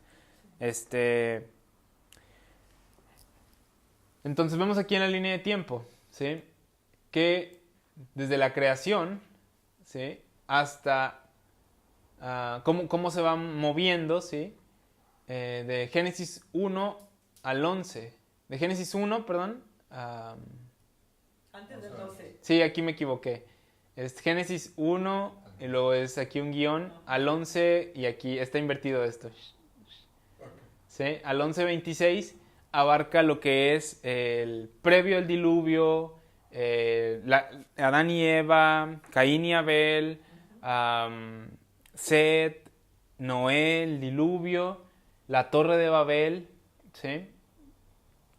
Entonces vemos aquí en la línea de tiempo, ¿sí?, que desde la creación, ¿sí?, hasta cómo se va moviendo, ¿sí?, de Génesis 1 al 11, de Génesis 1, perdón, Antes del 12. Sí, aquí me equivoqué. Es Génesis 1 y luego es aquí un guión al 11 y aquí está invertido esto. ¿Sí? Al 11:26 abarca lo que es el previo al diluvio, Adán y Eva, Caín y Abel, Set, Noé, el diluvio, la Torre de Babel, ¿sí?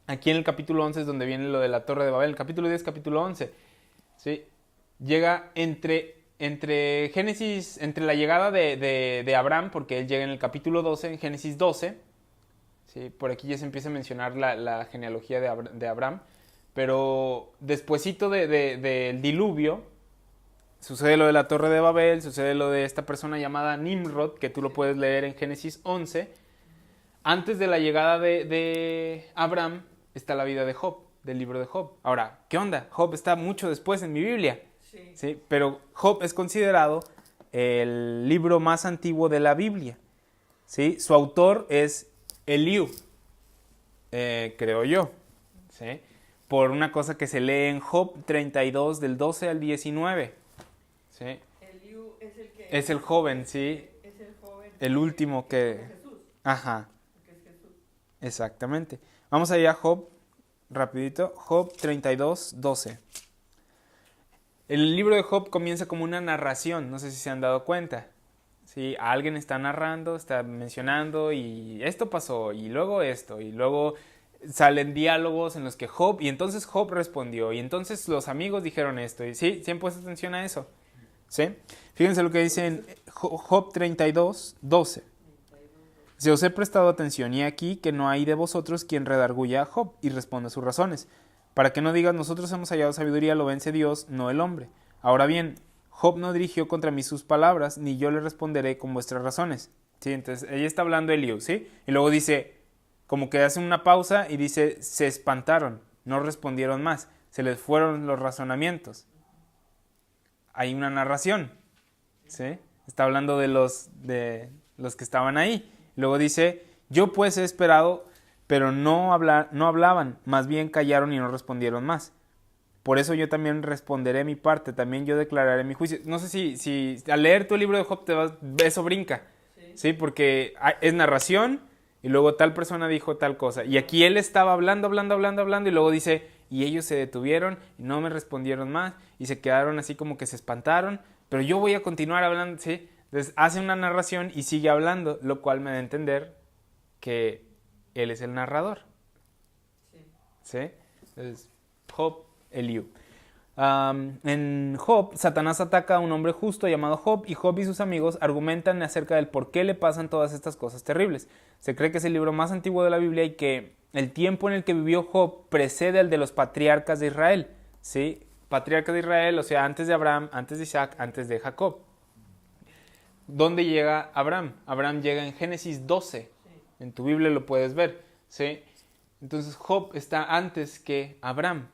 Aquí en el capítulo 11 es donde viene lo de la Torre de Babel. El capítulo 10, capítulo 11. ¿Sí? Llega entre Génesis, entre la llegada de Abraham, porque él llega en el capítulo 12, en Génesis 12. ¿Sí? Por aquí ya se empieza a mencionar la genealogía de Abraham. Pero despuesito del diluvio, sucede lo de la Torre de Babel, sucede lo de esta persona llamada Nimrod, que tú lo puedes leer en Génesis 11. Antes de la llegada de Abraham está la vida de Job, del libro de Job. Ahora, ¿qué onda? Job está mucho después en mi Biblia. Sí. ¿Sí? Pero Job es considerado el libro más antiguo de la Biblia. ¿Sí? Su autor es Eliú, creo yo. ¿Sí? Por una cosa que se lee en Job 32, del 12 al 19. ¿Sí? Eliú es el que... Es el joven, ¿sí? Es el joven. El último que... Jesús. Ajá. Que es Jesús. Exactamente. Vamos allá a Job, rapidito. Job 32, 12. El libro de Job comienza como una narración, no sé si se han dado cuenta. ¿Sí? Alguien está narrando, está mencionando y esto pasó y luego esto y luego salen diálogos en los que Job, y entonces Job respondió y entonces los amigos dijeron esto. Y sí, ¿sí han puesto atención a eso? ¿Sí? Fíjense lo que dice en Job 32, 12. Si os he prestado atención, y aquí que no hay de vosotros quien redarguya a Job y responda sus razones. Para que no digas, nosotros hemos hallado sabiduría, lo vence Dios, no el hombre. Ahora bien, Job no dirigió contra mí sus palabras, ni yo le responderé con vuestras razones. ¿Sí? Entonces, ella está hablando Eliú, ¿sí? Y luego dice, como que hace una pausa y dice, se espantaron, no respondieron más, se les fueron los razonamientos. Hay una narración, ¿sí? Está hablando de los que estaban ahí. Luego dice, yo pues he esperado, pero no hablaban, más bien callaron y no respondieron más. Por eso yo también responderé mi parte, también yo declararé mi juicio. No sé si al leer tu libro de Job eso brinca, ¿sí? Porque es narración y luego tal persona dijo tal cosa. Y aquí él estaba hablando y luego dice, y ellos se detuvieron y no me respondieron más y se quedaron así como que se espantaron, pero yo voy a continuar hablando, ¿sí? Entonces hace una narración y sigue hablando, lo cual me da a entender que él es el narrador. ¿Sí? Entonces, Job, Eliú. En Job, Satanás ataca a un hombre justo llamado Job, y Job y sus amigos argumentan acerca del por qué le pasan todas estas cosas terribles. Se cree que es el libro más antiguo de la Biblia y que el tiempo en el que vivió Job precede al de los patriarcas de Israel. ¿Sí? patriarcas de Israel, o sea, antes de Abraham, antes de Isaac, antes de Jacob. ¿Dónde llega Abraham? Abraham llega en Génesis 12. En tu Biblia lo puedes ver, ¿sí? Entonces Job está antes que Abraham.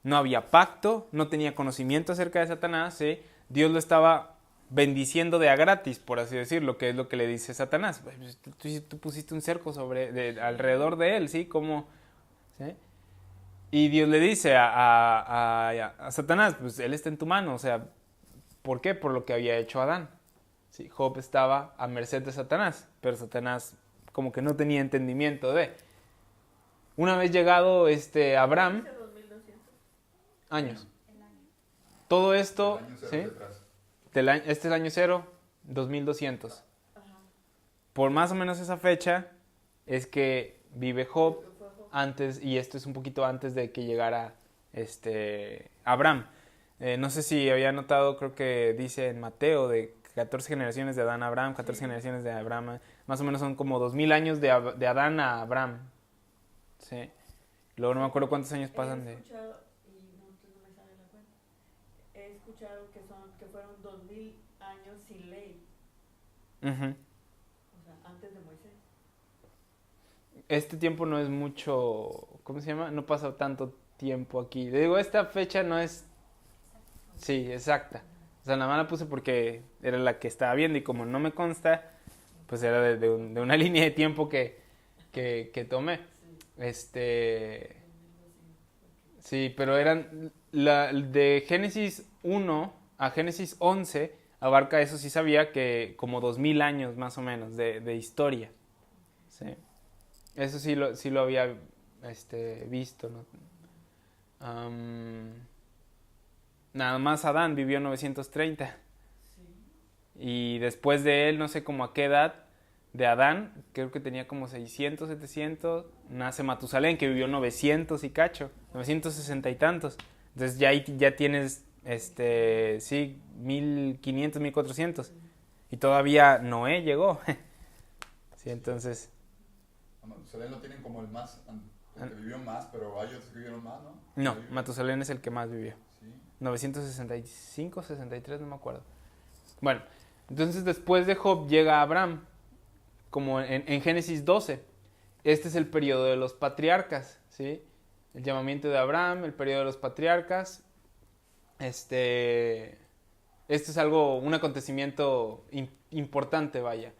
No había pacto, no tenía conocimiento acerca de Satanás, ¿sí? Dios lo estaba bendiciendo de a gratis, por así decirlo, que es lo que le dice Satanás. Tú pusiste un cerco alrededor de él, ¿sí? ¿Cómo? ¿Sí? Y Dios le dice a Satanás, pues él está en tu mano, o sea, ¿por qué? Por lo que había hecho Adán. Sí, Job estaba a merced de Satanás, pero Satanás como que no tenía entendimiento de. Una vez llegado Abraham, años. Todo esto, ¿sí? Este es el año 0, 2200. Por más o menos esa fecha es que vive Job antes, y esto es un poquito antes de que llegara Abraham. No sé si había notado, creo que dice en Mateo de 14 generaciones de Adán a Abraham, 14 generaciones de Abraham, más o menos son como 2000 años de Adán a Abraham. Sí. Luego no me acuerdo cuántos años pasan de... He escuchado que fueron 2000 años sin ley. Uh-huh. O sea, antes de Moisés. Este tiempo no es mucho, ¿cómo se llama? No pasa tanto tiempo aquí. Le digo, esta fecha no es, sí, exacta. O sea, nada más la puse porque era la que estaba viendo y como no me consta, pues era de una línea de tiempo que tomé. Sí, pero eran, de Génesis 1 a Génesis 11, abarca, eso sí sabía, que como 2000 años más o menos de historia. Sí. Eso sí lo había visto, ¿no? Nada más Adán vivió 930. Y después de él, no sé como a qué edad, de Adán, creo que tenía como 600, 700, nace Matusalén, que vivió 900 y cacho, 960 y tantos. Entonces ya tienes, sí, 1500, 1400. Y todavía Noé llegó. Sí, entonces... Matusalén lo tienen como el que vivió más, pero hay otros que vivieron más, ¿no? No, Matusalén es el que más vivió. Sí. 965, 63, no me acuerdo. Bueno, entonces después de Job llega Abraham, como en Génesis 12. Este es el periodo de los patriarcas, ¿sí? El llamamiento de Abraham, el periodo de los patriarcas. Este es un acontecimiento importante, vaya,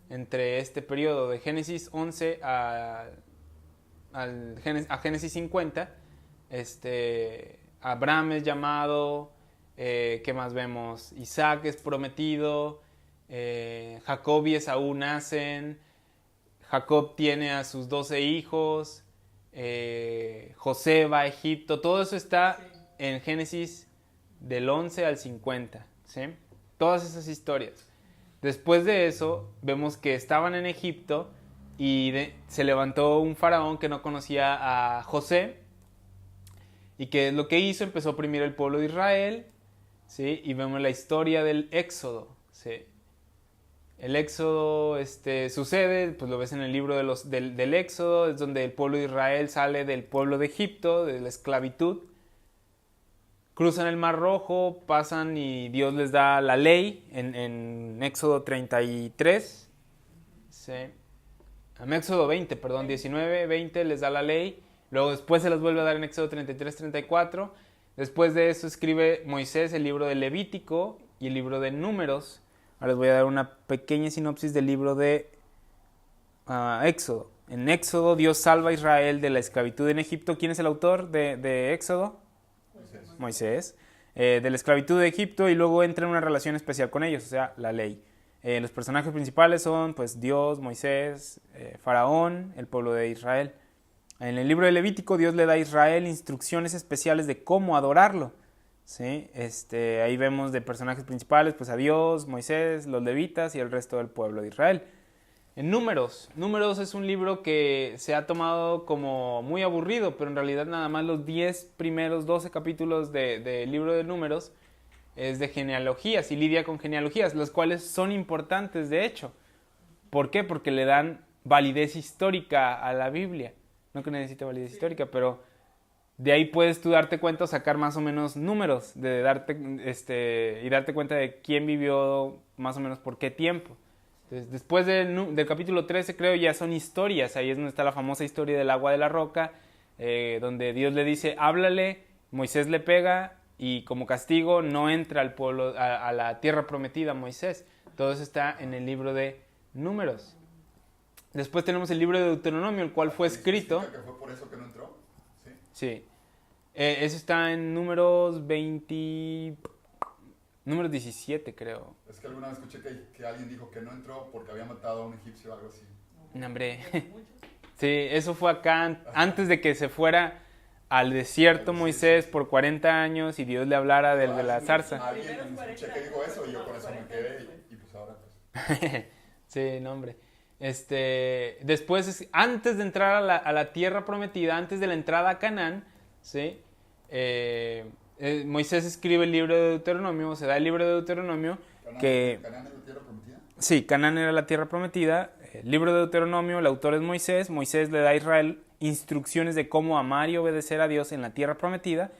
entre este periodo de Génesis 11 a Génesis 50. Abraham es llamado, ¿qué más vemos? Isaac es prometido, Jacob y Esaú nacen, Jacob tiene a sus 12 hijos, José va a Egipto, todo eso está en Génesis del 11 al 50, ¿sí? Todas esas historias. Después de eso, vemos que estaban en Egipto y se levantó un faraón que no conocía a José, y que lo que hizo, empezó a oprimir el pueblo de Israel, ¿sí? Y vemos la historia del Éxodo, ¿sí? El Éxodo sucede, pues lo ves en el libro del Éxodo, es donde el pueblo de Israel sale del pueblo de Egipto, de la esclavitud. Cruzan el Mar Rojo, pasan y Dios les da la ley en Éxodo 33. ¿Sí? En Éxodo 20, perdón, 19, 20 les da la ley. Luego después se las vuelve a dar en Éxodo 33, 34. Después de eso escribe Moisés el libro de Levítico y el libro de Números. Ahora les voy a dar una pequeña sinopsis del libro de Éxodo. En Éxodo Dios salva a Israel de la esclavitud en Egipto. ¿Quién es el autor de Éxodo? Moisés. De la esclavitud de Egipto, y luego entra en una relación especial con ellos, o sea, la ley. Los personajes principales son pues Dios, Moisés, Faraón, el pueblo de Israel. En el libro de Levítico Dios le da a Israel instrucciones especiales de cómo adorarlo, ¿sí? Ahí vemos de personajes principales pues a Dios, Moisés, los levitas y el resto del pueblo de Israel. En Números es un libro que se ha tomado como muy aburrido, pero en realidad nada más los 10 primeros 12 capítulos del libro de Números es de genealogías y lidia con genealogías, las cuales son importantes de hecho. ¿Por qué? Porque le dan validez histórica a la Biblia. No que necesite validez histórica, pero De ahí puedes tú darte cuenta o sacar más o menos números y darte cuenta de quién vivió más o menos por qué tiempo. Entonces, después del capítulo 13, creo, ya son historias. Ahí es donde está la famosa historia del agua de la roca, donde Dios le dice, háblale, Moisés le pega y como castigo no entra al pueblo, a la tierra prometida Moisés. Todo eso está en el libro de Números. Después tenemos el libro de Deuteronomio, el cual fue escrito. ¿Significa que fue por eso que no entró? Sí. Sí. Eso está en Números 20... Números 17, creo. Es que alguna vez escuché que alguien dijo que no entró porque había matado a un egipcio o algo así. No, hombre. Sí, eso fue acá antes de que se fuera al desierto Moisés por 40 años y Dios le hablara de la zarza. Alguien escuché que dijo eso y yo por eso me quedé y pues ahora pues. Sí, no, hombre. Después, antes de entrar a la tierra prometida, antes de la entrada a Canaán, ¿sí? Moisés escribe el libro de Deuteronomio, se da el libro de Deuteronomio. ¿Canaán es la tierra prometida? Sí, Canaán era la tierra prometida. El libro de Deuteronomio, el autor es Moisés. Moisés le da a Israel instrucciones de cómo amar y obedecer a Dios en la tierra prometida.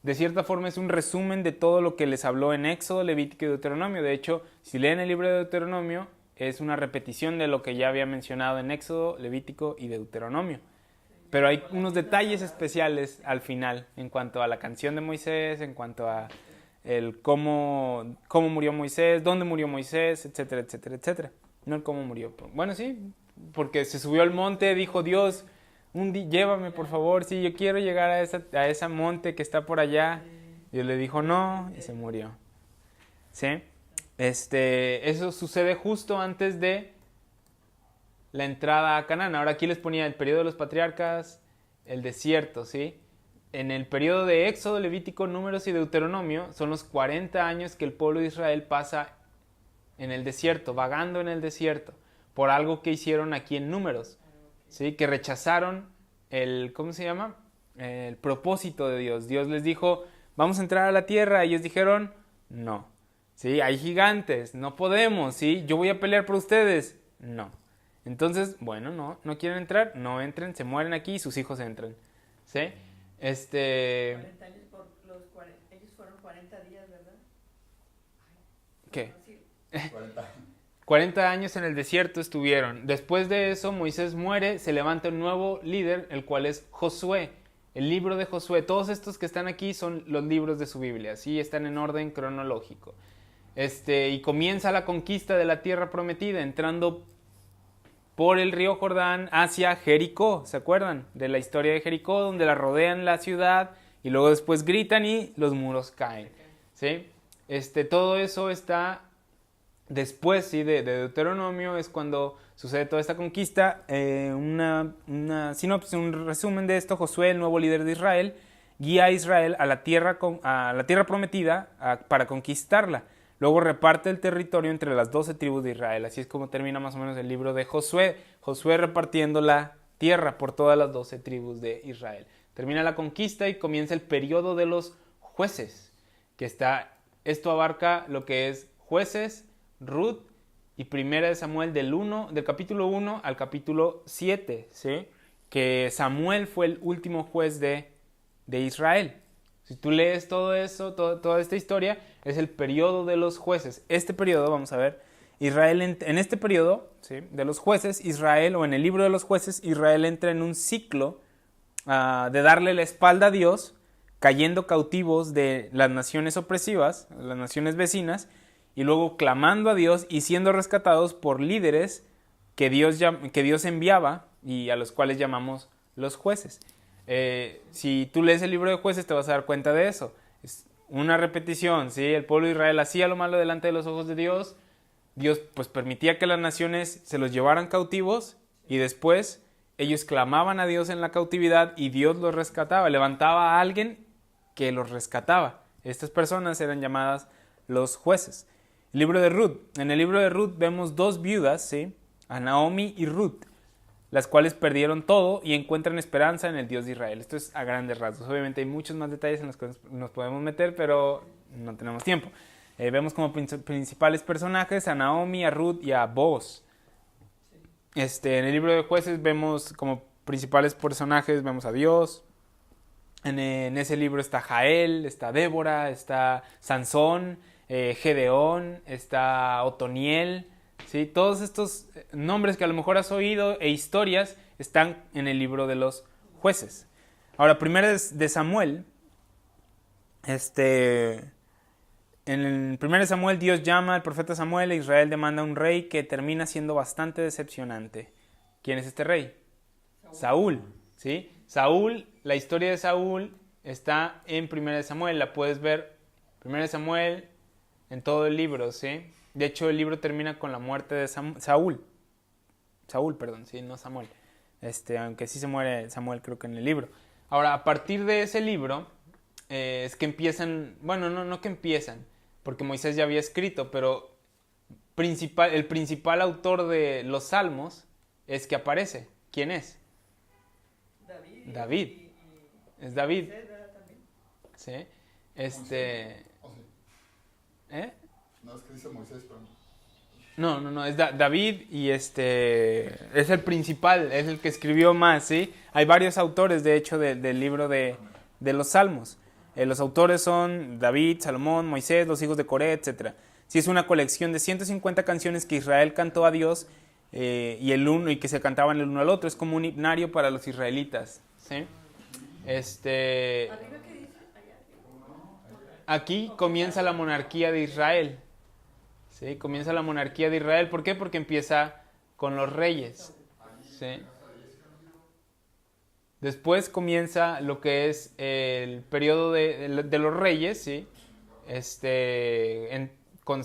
De cierta forma es un resumen de todo lo que les habló en Éxodo, Levítico y Deuteronomio. De hecho, si leen el libro de Deuteronomio, es una repetición de lo que ya había mencionado en Éxodo, Levítico y Deuteronomio. Pero hay unos detalles especiales al final en cuanto a la canción de Moisés, en cuanto a cómo murió Moisés, dónde murió Moisés, etcétera, etcétera, etcétera. No el cómo murió. Bueno, sí, porque se subió al monte, dijo Dios, llévame por favor, sí, yo quiero llegar a ese monte que está por allá. Dios le dijo no y se murió. ¿Sí? Eso sucede justo antes de la entrada a Canaán. Ahora aquí les ponía el periodo de los patriarcas, el desierto, ¿sí? En el periodo de Éxodo, Levítico, Números y Deuteronomio son los 40 años que el pueblo de Israel pasa en el desierto, vagando en el desierto, por algo que hicieron aquí en Números, ¿sí? Que rechazaron ¿cómo se llama? El propósito de Dios. Dios les dijo, vamos a entrar a la tierra, y ellos dijeron, no. ¿Sí? Hay gigantes, no podemos, ¿sí? Yo voy a pelear por ustedes. No. Entonces, bueno, no quieren entrar, no entren, se mueren aquí y sus hijos entran. ¿Sí? 40 años ellos fueron 40 días, ¿verdad? ¿Qué? 40 años. 40 años en el desierto estuvieron. Después de eso, Moisés muere, se levanta un nuevo líder, el cual es Josué. El libro de Josué. Todos estos que están aquí son los libros de su Biblia, ¿sí? Están en orden cronológico. Y comienza la conquista de la tierra prometida, entrando por el río Jordán hacia Jericó. ¿Se acuerdan de la historia de Jericó? Donde la rodean la ciudad y luego después gritan y los muros caen. ¿Sí? Todo eso está después, ¿sí? de Deuteronomio, es cuando sucede toda esta conquista. Una sinopsis, un resumen de esto. Josué, el nuevo líder de Israel, guía a Israel a la tierra prometida para conquistarla. Luego reparte el territorio entre las 12 tribus de Israel. Así es como termina más o menos el libro de Josué. Josué repartiendo la tierra por todas las 12 tribus de Israel. Termina la conquista y comienza el periodo de los jueces. Esto abarca lo que es Jueces, Ruth y Primera de Samuel del capítulo 1 al capítulo 7. ¿Sí? Que Samuel fue el último juez de Israel. Si tú lees todo eso, toda esta historia, es el periodo de los jueces. Este periodo, vamos a ver, Israel en este periodo, ¿sí? De los jueces, Israel, o en el libro de los jueces, Israel entra en un ciclo de darle la espalda a Dios, cayendo cautivos de las naciones opresivas, las naciones vecinas, y luego clamando a Dios y siendo rescatados por líderes que Dios enviaba y a los cuales llamamos los jueces. Si tú lees el libro de Jueces te vas a dar cuenta de eso. Es una repetición, ¿sí? El pueblo de Israel hacía lo malo delante de los ojos de Dios. Dios pues permitía que las naciones se los llevaran cautivos y después ellos clamaban a Dios en la cautividad y Dios los rescataba. Levantaba a alguien que los rescataba. Estas personas eran llamadas los jueces. El libro de Ruth. En el libro de Ruth vemos dos viudas, ¿sí? A Naomi y Ruth, las cuales perdieron todo y encuentran esperanza en el Dios de Israel. Esto es a grandes rasgos. Obviamente hay muchos más detalles en los que nos podemos meter, pero no tenemos tiempo. Vemos como principales personajes a Naomi, a Ruth y a Boaz. En el libro de Jueces vemos como principales personajes, vemos a Dios, En ese libro está Jael, está Débora, está Sansón, Gedeón, está Otoniel, ¿sí? Todos estos nombres que a lo mejor has oído e historias están en el libro de los jueces. Ahora, primero de Samuel, en el 1 Samuel Dios llama al profeta Samuel e Israel demanda un rey que termina siendo bastante decepcionante. ¿Quién es este rey? Saúl, ¿sí? Saúl, la historia de Saúl está en 1 Samuel, la puedes ver 1 Samuel en todo el libro, ¿sí? De hecho, el libro termina con la muerte de Saúl, perdón, sí, no Samuel. Aunque sí se muere Samuel, creo que en el libro. Ahora, a partir de ese libro, es que empiezan, bueno, no que empiezan, porque Moisés ya había escrito, pero el principal autor de los Salmos es que aparece. ¿Quién es? David. Es David. Sí. ¿Eh? No, es que dice Moisés, pero No, es David y es el principal, es el que escribió más, ¿sí? Hay varios autores, de hecho, del libro de los Salmos. Los autores son David, Salomón, Moisés, los hijos de Coré, etc. Sí, es una colección de 150 canciones que Israel cantó a Dios y que se cantaban el uno al otro. Es como un himnario para los israelitas, ¿sí? Aquí comienza la monarquía de Israel. ¿Sí? Comienza la monarquía de Israel. ¿Por qué? Porque empieza con los reyes. ¿Sí? Después comienza lo que es el periodo de los reyes, ¿sí? Con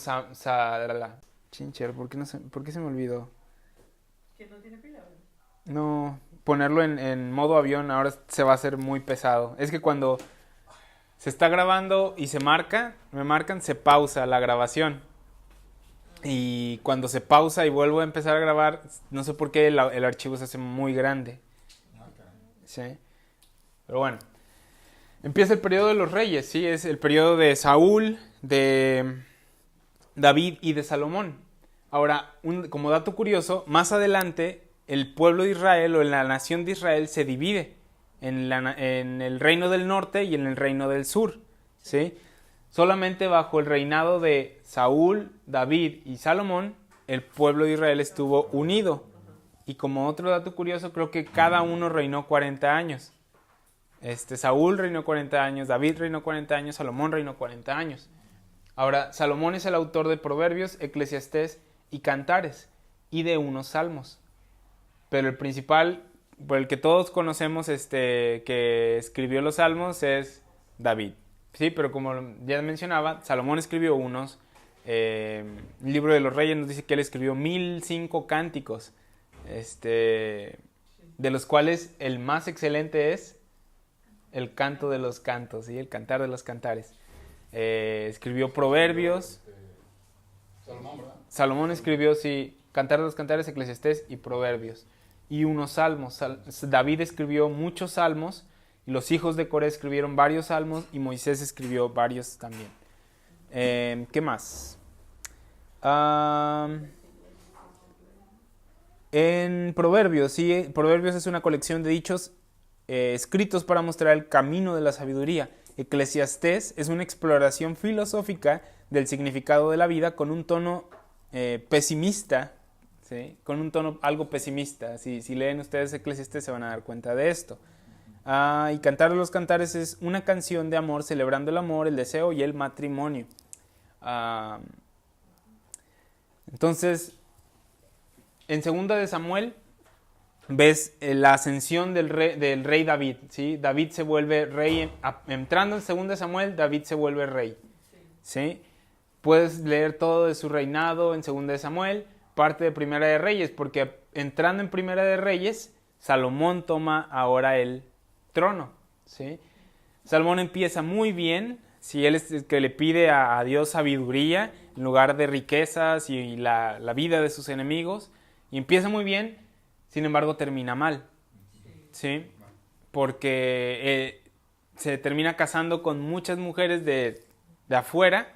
Chincher, ¿por qué se me olvidó? ¿Que no tiene pila? No, ponerlo en modo avión ahora se va a hacer muy pesado. Es que cuando se está grabando y me marcan, se pausa la grabación. Y cuando se pausa y vuelvo a empezar a grabar, no sé por qué el archivo se hace muy grande. ¿Sí? Pero bueno, empieza el periodo de los reyes, ¿sí? Es el periodo de Saúl, de David y de Salomón. Ahora, como dato curioso, más adelante el pueblo de Israel o la nación de Israel se divide en el reino del norte y en el reino del sur, ¿sí? Solamente bajo el reinado de Saúl, David y Salomón, el pueblo de Israel estuvo unido. Y como otro dato curioso, creo que cada uno reinó 40 años. Saúl reinó 40 años, David reinó 40 años, Salomón reinó 40 años. Ahora, Salomón es el autor de Proverbios, Eclesiastés y Cantares, y de unos salmos. Pero el principal, por el que todos conocemos, que escribió los salmos, es David. Sí, pero como ya mencionaba, Salomón escribió unos. El libro de los Reyes nos dice que él escribió 1005 cánticos, de los cuales el más excelente es el canto de los cantos, ¿sí? El cantar de los cantares. Escribió Proverbios. Salomón, ¿verdad? Salomón escribió, sí, Cantar de los Cantares, Eclesiastés y Proverbios. Y unos salmos. David escribió muchos salmos. Y los hijos de Coré escribieron varios salmos. Y Moisés escribió varios también. ¿Qué más? En Proverbios, sí. Proverbios es una colección de dichos escritos para mostrar el camino de la sabiduría. Eclesiastés es una exploración filosófica del significado de la vida con un tono pesimista, ¿sí? Con un tono algo pesimista. Si leen ustedes Eclesiastés se van a dar cuenta de esto. Y Cantar de los Cantares es una canción de amor celebrando el amor, el deseo y el matrimonio. Entonces, en 2 de Samuel ves la ascensión del rey David, ¿sí? David se vuelve rey, entrando en 2 de Samuel, David se vuelve rey, ¿sí? Puedes leer todo de su reinado en 2 de Samuel, parte de Primera de Reyes, porque entrando en Primera de Reyes, Salomón toma ahora el trono, ¿sí? Salomón empieza muy bien, ¿sí? Él es el que le pide a Dios sabiduría en lugar de riquezas y la vida de sus enemigos, y empieza muy bien. Sin embargo, termina mal, ¿sí? Porque se termina casando con muchas mujeres de afuera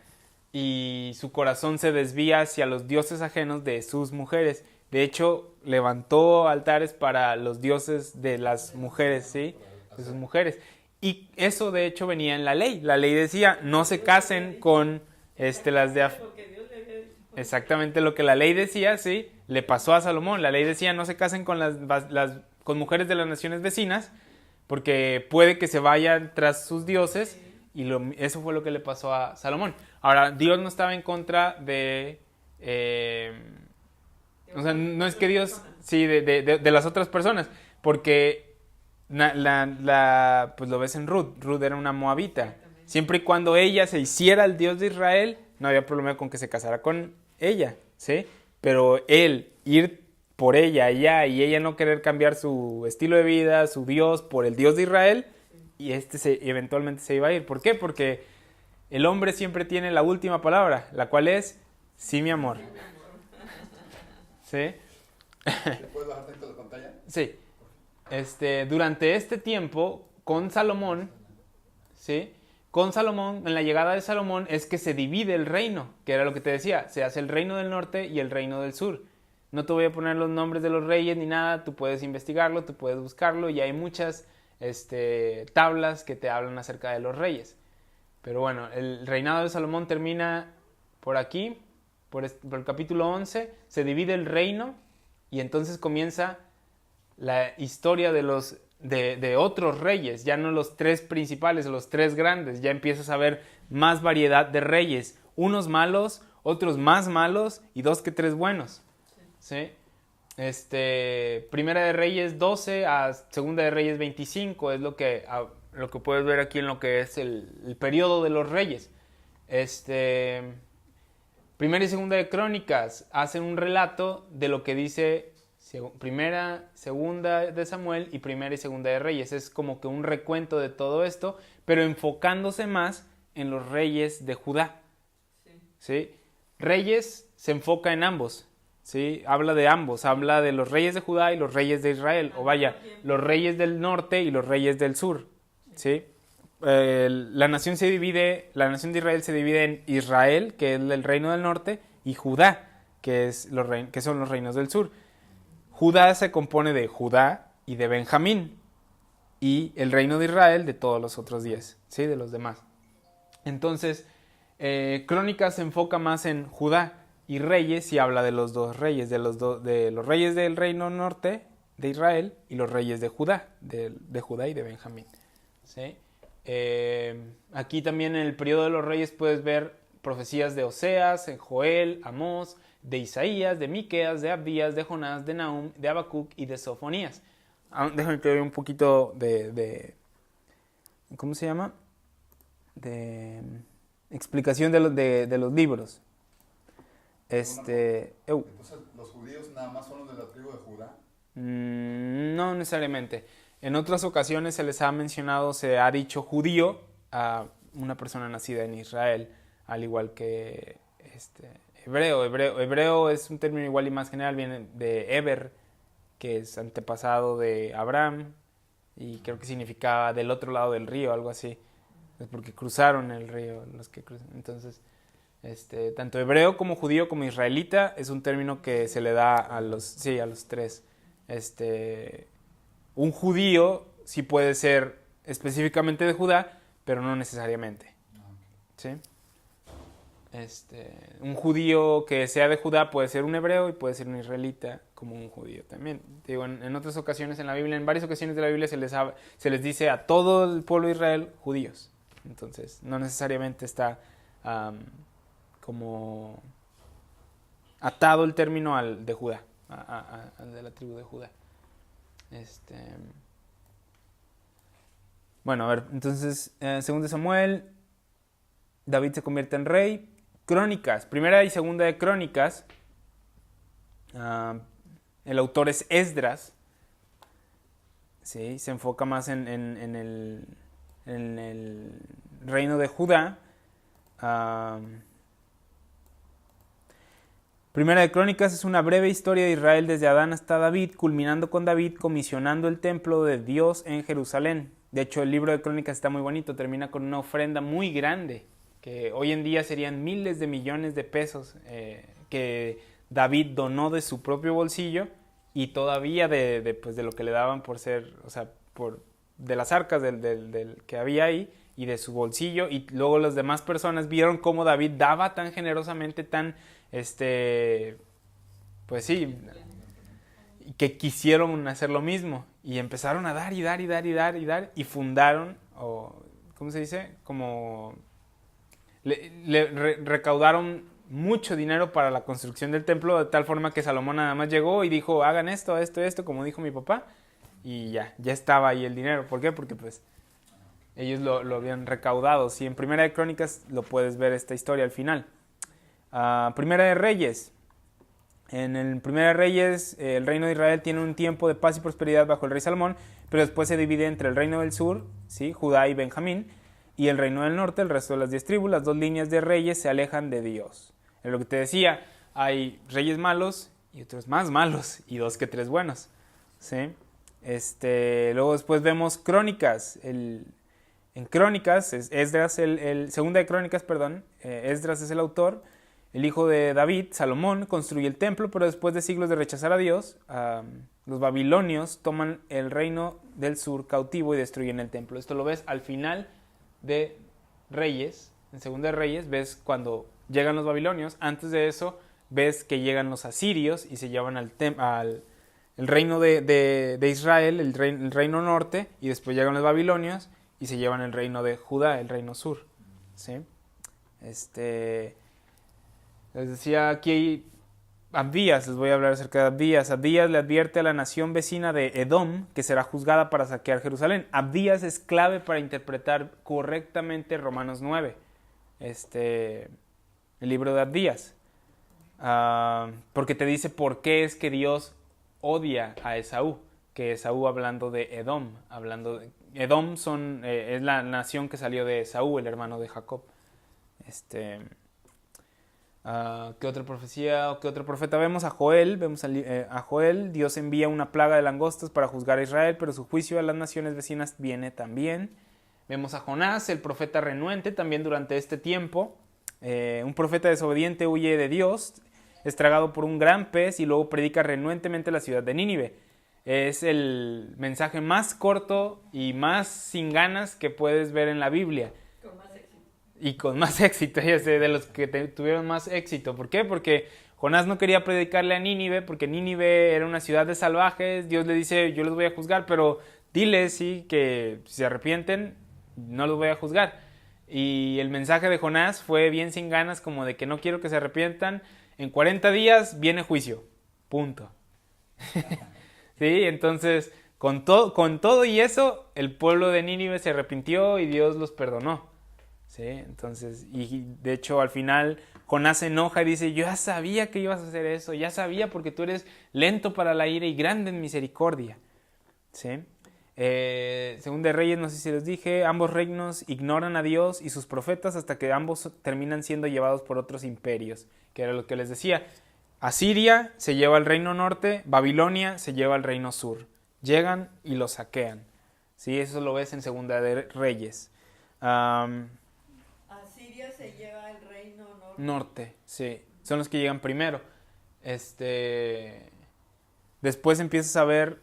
y su corazón se desvía hacia los dioses ajenos de sus mujeres. De hecho, levantó altares para los dioses de las mujeres, ¿sí? De sus mujeres. Y eso de hecho venía en la ley. La ley decía, no se casen con las de... Exactamente lo que la ley decía, sí, le pasó a Salomón. La ley decía, no se casen con con mujeres de las naciones vecinas, porque puede que se vayan tras sus dioses, y eso fue lo que le pasó a Salomón. Ahora, Dios no estaba en contra de... o sea, no es que Dios... Sí, de las otras personas, porque pues lo ves en Ruth. Ruth era una moabita. Siempre y cuando ella se hiciera el Dios de Israel, no había problema con que se casara con ella, ¿sí? Pero él ir por ella allá y ella no querer cambiar su estilo de vida, su Dios, por el Dios de Israel, y eventualmente se iba a ir. ¿Por qué? Porque el hombre siempre tiene la última palabra, la cual es sí, mi amor. ¿Sí? ¿Puedes bajar tanto la pantalla? Sí. Durante este tiempo, con Salomón, ¿sí? Con Salomón, en la llegada de Salomón, es que se divide el reino, que era lo que te decía, se hace el reino del norte y el reino del sur. No te voy a poner los nombres de los reyes ni nada, tú puedes investigarlo, tú puedes buscarlo, y hay muchas tablas que te hablan acerca de los reyes. Pero bueno, el reinado de Salomón termina por aquí, por el capítulo 11, se divide el reino, y entonces comienza la historia de otros reyes, ya no los tres principales, los tres grandes. Ya empiezas a ver más variedad de reyes, unos malos, otros más malos, y 2 que 3 buenos, ¿sí? Primera de Reyes 12 a Segunda de Reyes 25 es lo que puedes ver aquí en lo que es el periodo de los reyes. Primera y Segunda de Crónicas hacen un relato de lo que dice Primera, Segunda de Samuel y Primera y Segunda de Reyes. Es como que un recuento de todo esto, pero enfocándose más en los reyes de Judá. ¿Sí? Reyes se enfoca en ambos, ¿sí? Habla de ambos, habla de los reyes de Judá y los reyes de Israel, o vaya, los reyes del norte y los reyes del sur, ¿sí? La nación de Israel se divide en Israel, que es el reino del norte, y Judá, que son los reinos del sur. Judá se compone de Judá y de Benjamín, y el reino de Israel de todos los otros 10, ¿sí? De los demás. Entonces, Crónicas se enfoca más en Judá, y Reyes y habla de los dos reyes, de los reyes del reino norte de Israel y los reyes de Judá, de Judá y de Benjamín, ¿sí? Aquí también en el periodo de los reyes puedes ver profecías de Oseas, de Joel, Amós, de Isaías, de Miqueas, de Abdías, de Jonás, de Nahum, de Habacuc y de Sofonías. Déjame que vea un poquito ¿cómo se llama? De explicación de los libros. Entonces, ¿los judíos nada más son los de la tribu de Judá? No necesariamente. En otras ocasiones se les ha mencionado, se ha dicho judío a una persona nacida en Israel, al igual que hebreo. Hebreo es un término igual y más general, viene de Eber, que es antepasado de Abraham, y creo que significaba del otro lado del río, algo así. Es porque cruzaron el río, los que cruzan. Entonces, tanto hebreo como judío como israelita es un término que se le da a los tres. Un judío sí puede ser específicamente de Judá, pero no necesariamente, ¿sí? Un judío que sea de Judá puede ser un hebreo y puede ser un israelita como un judío también. Digo, en otras ocasiones en la Biblia, en varias ocasiones de la Biblia se les dice a todo el pueblo de Israel judíos. Entonces, no necesariamente está como atado el término al de Judá, al de la tribu de Judá. Bueno, a ver, entonces, segundo de Samuel, David se convierte en rey. Crónicas, primera y segunda de Crónicas, el autor es Esdras, ¿sí? Se enfoca más en el reino de Judá. Primera de Crónicas es una breve historia de Israel desde Adán hasta David, culminando con David comisionando el templo de Dios en Jerusalén. De hecho, el libro de Crónicas está muy bonito, termina con una ofrenda muy grande, que hoy en día serían miles de millones de pesos que David donó de su propio bolsillo, y todavía de lo que le daban por ser, o sea, por de las arcas del que había ahí y de su bolsillo, y luego las demás personas vieron cómo David daba tan generosamente, tan, pues sí, que quisieron hacer lo mismo, y empezaron a dar y dar y dar y dar y dar, y fundaron, o ¿cómo se dice? Como recaudaron mucho dinero para la construcción del templo, de tal forma que Salomón nada más llegó y dijo, hagan esto, esto, esto, como dijo mi papá, y ya estaba ahí el dinero. ¿Por qué? Porque pues ellos lo habían recaudado. Si en Primera de Crónicas lo puedes ver esta historia al final. Primera de Reyes. En el Primera de Reyes, el reino de Israel tiene un tiempo de paz y prosperidad bajo el rey Salomón, pero después se divide entre el reino del sur, ¿sí? Judá y Benjamín, y el reino del norte, el resto de las 10 tribus. Las dos líneas de reyes se alejan de Dios. Es lo que te decía, hay reyes malos y otros más malos, y 2 que 3 buenos, ¿sí? Luego después vemos Crónicas. En Crónicas, Esdras, Segunda de Crónicas, perdón, Esdras es el autor. El hijo de David, Salomón, construye el templo, pero después de siglos de rechazar a Dios, los babilonios toman el reino del sur cautivo y destruyen el templo. Esto lo ves al final de Reyes. En Segunda de Reyes ves cuando llegan los babilonios. Antes de eso ves que llegan los asirios y se llevan el reino de Israel, el reino norte, y después llegan los babilonios y se llevan el reino de Judá, el reino sur, ¿sí? Les decía aquí Abdías, les voy a hablar acerca de Abdías. Abdías le advierte a la nación vecina de Edom que será juzgada para saquear Jerusalén. Abdías es clave para interpretar correctamente Romanos 9, el libro de Abdías, porque te dice por qué es que Dios odia a Esaú, que Esaú hablando de Edom, Edom es la nación que salió de Esaú, el hermano de Jacob. ¿Qué otra profecía o qué otro profeta vemos? A Joel, Dios envía una plaga de langostas para juzgar a Israel, pero su juicio a las naciones vecinas viene también. Vemos a Jonás, el profeta renuente, también durante este tiempo. Un profeta desobediente huye de Dios, es tragado por un gran pez y luego predica renuentemente la ciudad de Nínive. Es el mensaje más corto y más sin ganas que puedes ver en la Biblia. Y con más éxito, ya sé, de los que tuvieron más éxito. ¿Por qué? Porque Jonás no quería predicarle a Nínive, porque Nínive era una ciudad de salvajes. Dios le dice, yo los voy a juzgar, pero diles, sí, que si se arrepienten, no los voy a juzgar. Y el mensaje de Jonás fue bien sin ganas, como de que no quiero que se arrepientan. En 40 días viene juicio. Punto. Sí, entonces, con todo y eso, el pueblo de Nínive se arrepintió y Dios los perdonó. ¿Sí? Entonces, y de hecho al final Jonás se enoja y dice, yo ya sabía que ibas a hacer eso, ya sabía, porque tú eres lento para la ira y grande en misericordia. ¿Sí? Según de Reyes, no sé si les dije, ambos reinos ignoran a Dios y sus profetas hasta que ambos terminan siendo llevados por otros imperios, que era lo que les decía. Asiria se lleva al reino norte, Babilonia se lleva al reino sur. Llegan y lo saquean. ¿Sí? Eso lo ves en Segunda de Reyes. Asiria se lleva el reino norte. Norte, sí. Son los que llegan primero. Después empiezas a ver,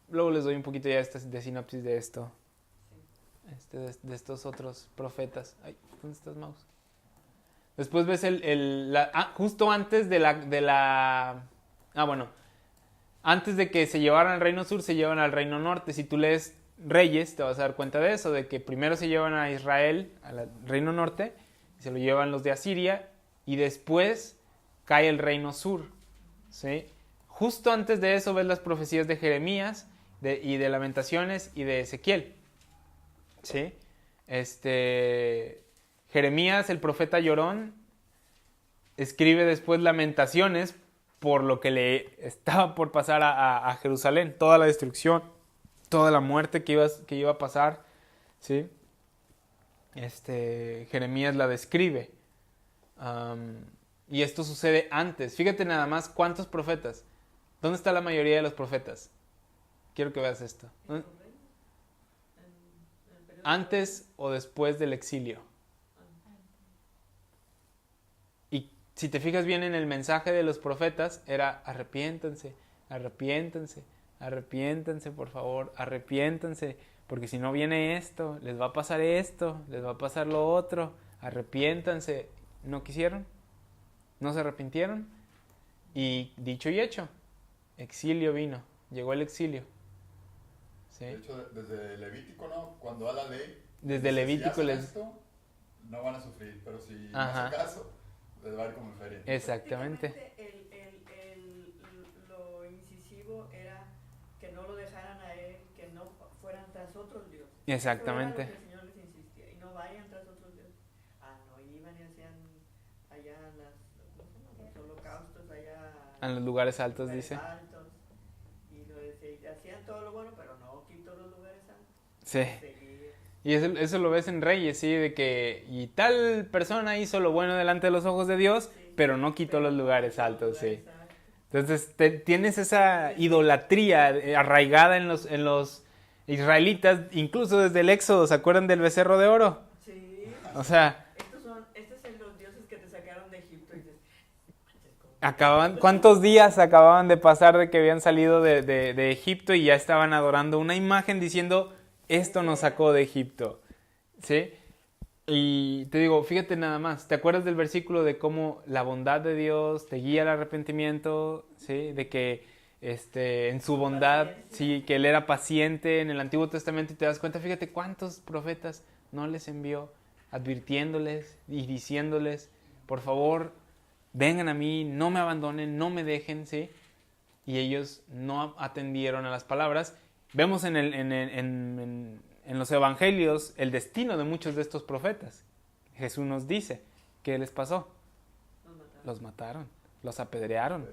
luego les doy un poquito ya de sinopsis de esto. De estos otros profetas. Ay, ¿dónde estás, mouse? Después ves justo antes antes de que se llevaran al reino sur, se llevan al reino norte. Si tú lees Reyes, te vas a dar cuenta de eso, de que primero se llevan a Israel, al reino norte, y se lo llevan los de Asiria, y después cae el reino sur, ¿sí? Justo antes de eso ves las profecías de Jeremías, y de Lamentaciones, y de Ezequiel, ¿sí? Jeremías, el profeta llorón, escribe después Lamentaciones por lo que le estaba por pasar a Jerusalén, toda la destrucción, toda la muerte que iba a pasar, ¿sí? Jeremías la describe. Y esto sucede antes. Fíjate nada más cuántos profetas. ¿Dónde está la mayoría de los profetas? Quiero que veas esto. ¿Antes o después del exilio? Y si te fijas bien en el mensaje de los profetas, era arrepiéntanse, arrepiéntanse, arrepiéntanse, por favor, arrepiéntanse, porque si no viene esto, les va a pasar esto, les va a pasar lo otro, arrepiéntanse. No quisieron, no se arrepintieron, y dicho y hecho, exilio vino, llegó el exilio. ¿Sí? De hecho, desde Levítico, ¿no? Cuando da la ley, Desde Levítico si hacen les... esto, no van a sufrir, pero si no Ajá. hacen caso, les va a ir como en feria. Exactamente. Lo incisivo era que no lo dejaran a él, que no fueran tras otros dioses. Exactamente. Eso era lo que el Señor les insistía, y no vayan tras otros dioses. No iban y hacían allá ¿cómo se llama? Los holocaustos, allá En los lugares altos, lugares dice. altos, y hacían todo lo bueno, pero no quitó los lugares altos. Sí. Seguía. Y eso lo ves en Reyes, ¿sí? De que, y tal persona hizo lo bueno delante de los ojos de Dios, Sí, pero no quitó pero los no lugares quitó los altos, sí. lugares altos. Entonces tienes esa idolatría arraigada en los israelitas, incluso desde el Éxodo, ¿se acuerdan del becerro de oro? Sí. O sea, Estos son los dioses que te sacaron de Egipto. Y dices, ¿cuántos días acababan de pasar de que habían salido de Egipto y ya estaban adorando una imagen diciendo, esto nos sacó de Egipto? ¿Sí? Y te digo, fíjate nada más, ¿te acuerdas del versículo de cómo la bondad de Dios te guía al arrepentimiento? ¿Sí? De que en su bondad, sí, que Él era paciente en el Antiguo Testamento, y te das cuenta, fíjate cuántos profetas no les envió advirtiéndoles y diciéndoles, por favor, vengan a mí, no me abandonen, no me dejen, ¿sí? Y ellos no atendieron a las palabras. Vemos en los evangelios el destino de muchos de estos profetas. Jesús nos dice, ¿qué les pasó? Los mataron, los apedrearon,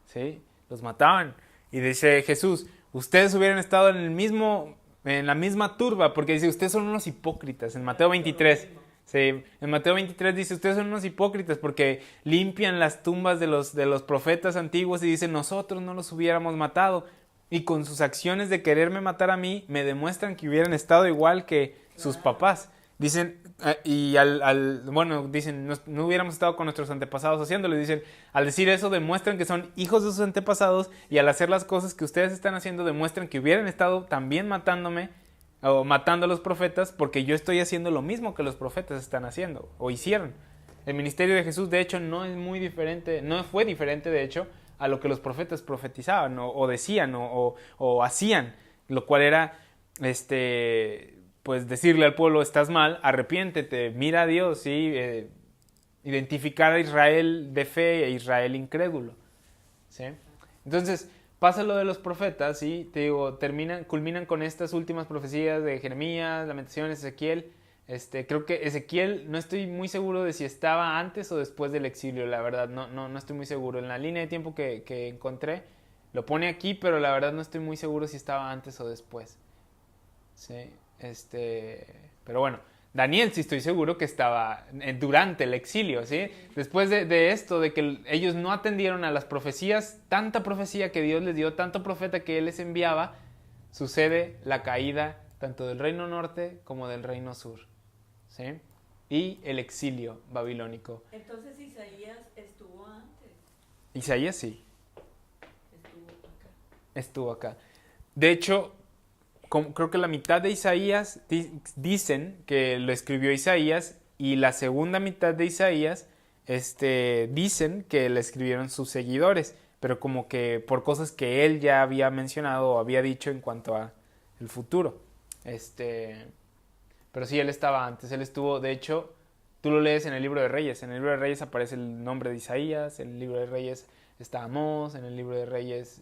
¿sí? Los mataban. Y dice Jesús, ustedes hubieran estado en la misma turba, porque dice, ustedes son unos hipócritas, en Mateo 23. Sí, en Mateo 23 dice, ustedes son unos hipócritas porque limpian las tumbas de los profetas antiguos y dicen, nosotros no los hubiéramos matado. Y con sus acciones de quererme matar a mí, me demuestran que hubieran estado igual que sus papás. Dicen, dicen, no hubiéramos estado con nuestros antepasados haciéndolo. Dicen, al decir eso, demuestran que son hijos de sus antepasados, y al hacer las cosas que ustedes están haciendo, demuestran que hubieran estado también matándome o matando a los profetas, porque yo estoy haciendo lo mismo que los profetas están haciendo o hicieron. El ministerio de Jesús, de hecho, no es muy diferente, no fue diferente, de hecho, a lo que los profetas profetizaban o decían o hacían, lo cual era, pues decirle al pueblo, estás mal, arrepiéntete, mira a Dios, ¿sí? Identificar a Israel de fe e Israel incrédulo, ¿sí? Entonces, pasa lo de los profetas, ¿sí? Te digo, culminan con estas últimas profecías de Jeremías, Lamentaciones, Ezequiel. Creo que Ezequiel, no estoy muy seguro de si estaba antes o después del exilio, la verdad, no estoy muy seguro. En la línea de tiempo que encontré, lo pone aquí, pero la verdad no estoy muy seguro si estaba antes o después. Sí, pero bueno, Daniel sí estoy seguro que estaba durante el exilio, ¿sí? Después de esto, de que ellos no atendieron a las profecías, tanta profecía que Dios les dio, tanto profeta que Él les enviaba, sucede la caída tanto del reino norte como del reino sur, ¿sí? Y el exilio babilónico. Entonces Isaías estuvo antes. Isaías sí. Estuvo acá. De hecho, creo que la mitad de Isaías dicen que lo escribió Isaías, y la segunda mitad de Isaías dicen que la escribieron sus seguidores, pero como que por cosas que él ya había mencionado o había dicho en cuanto a el futuro. Pero sí, él estaba antes, él estuvo, de hecho, tú lo lees en el libro de Reyes. En el libro de Reyes aparece el nombre de Isaías, en el libro de Reyes está Amós, en el libro de Reyes,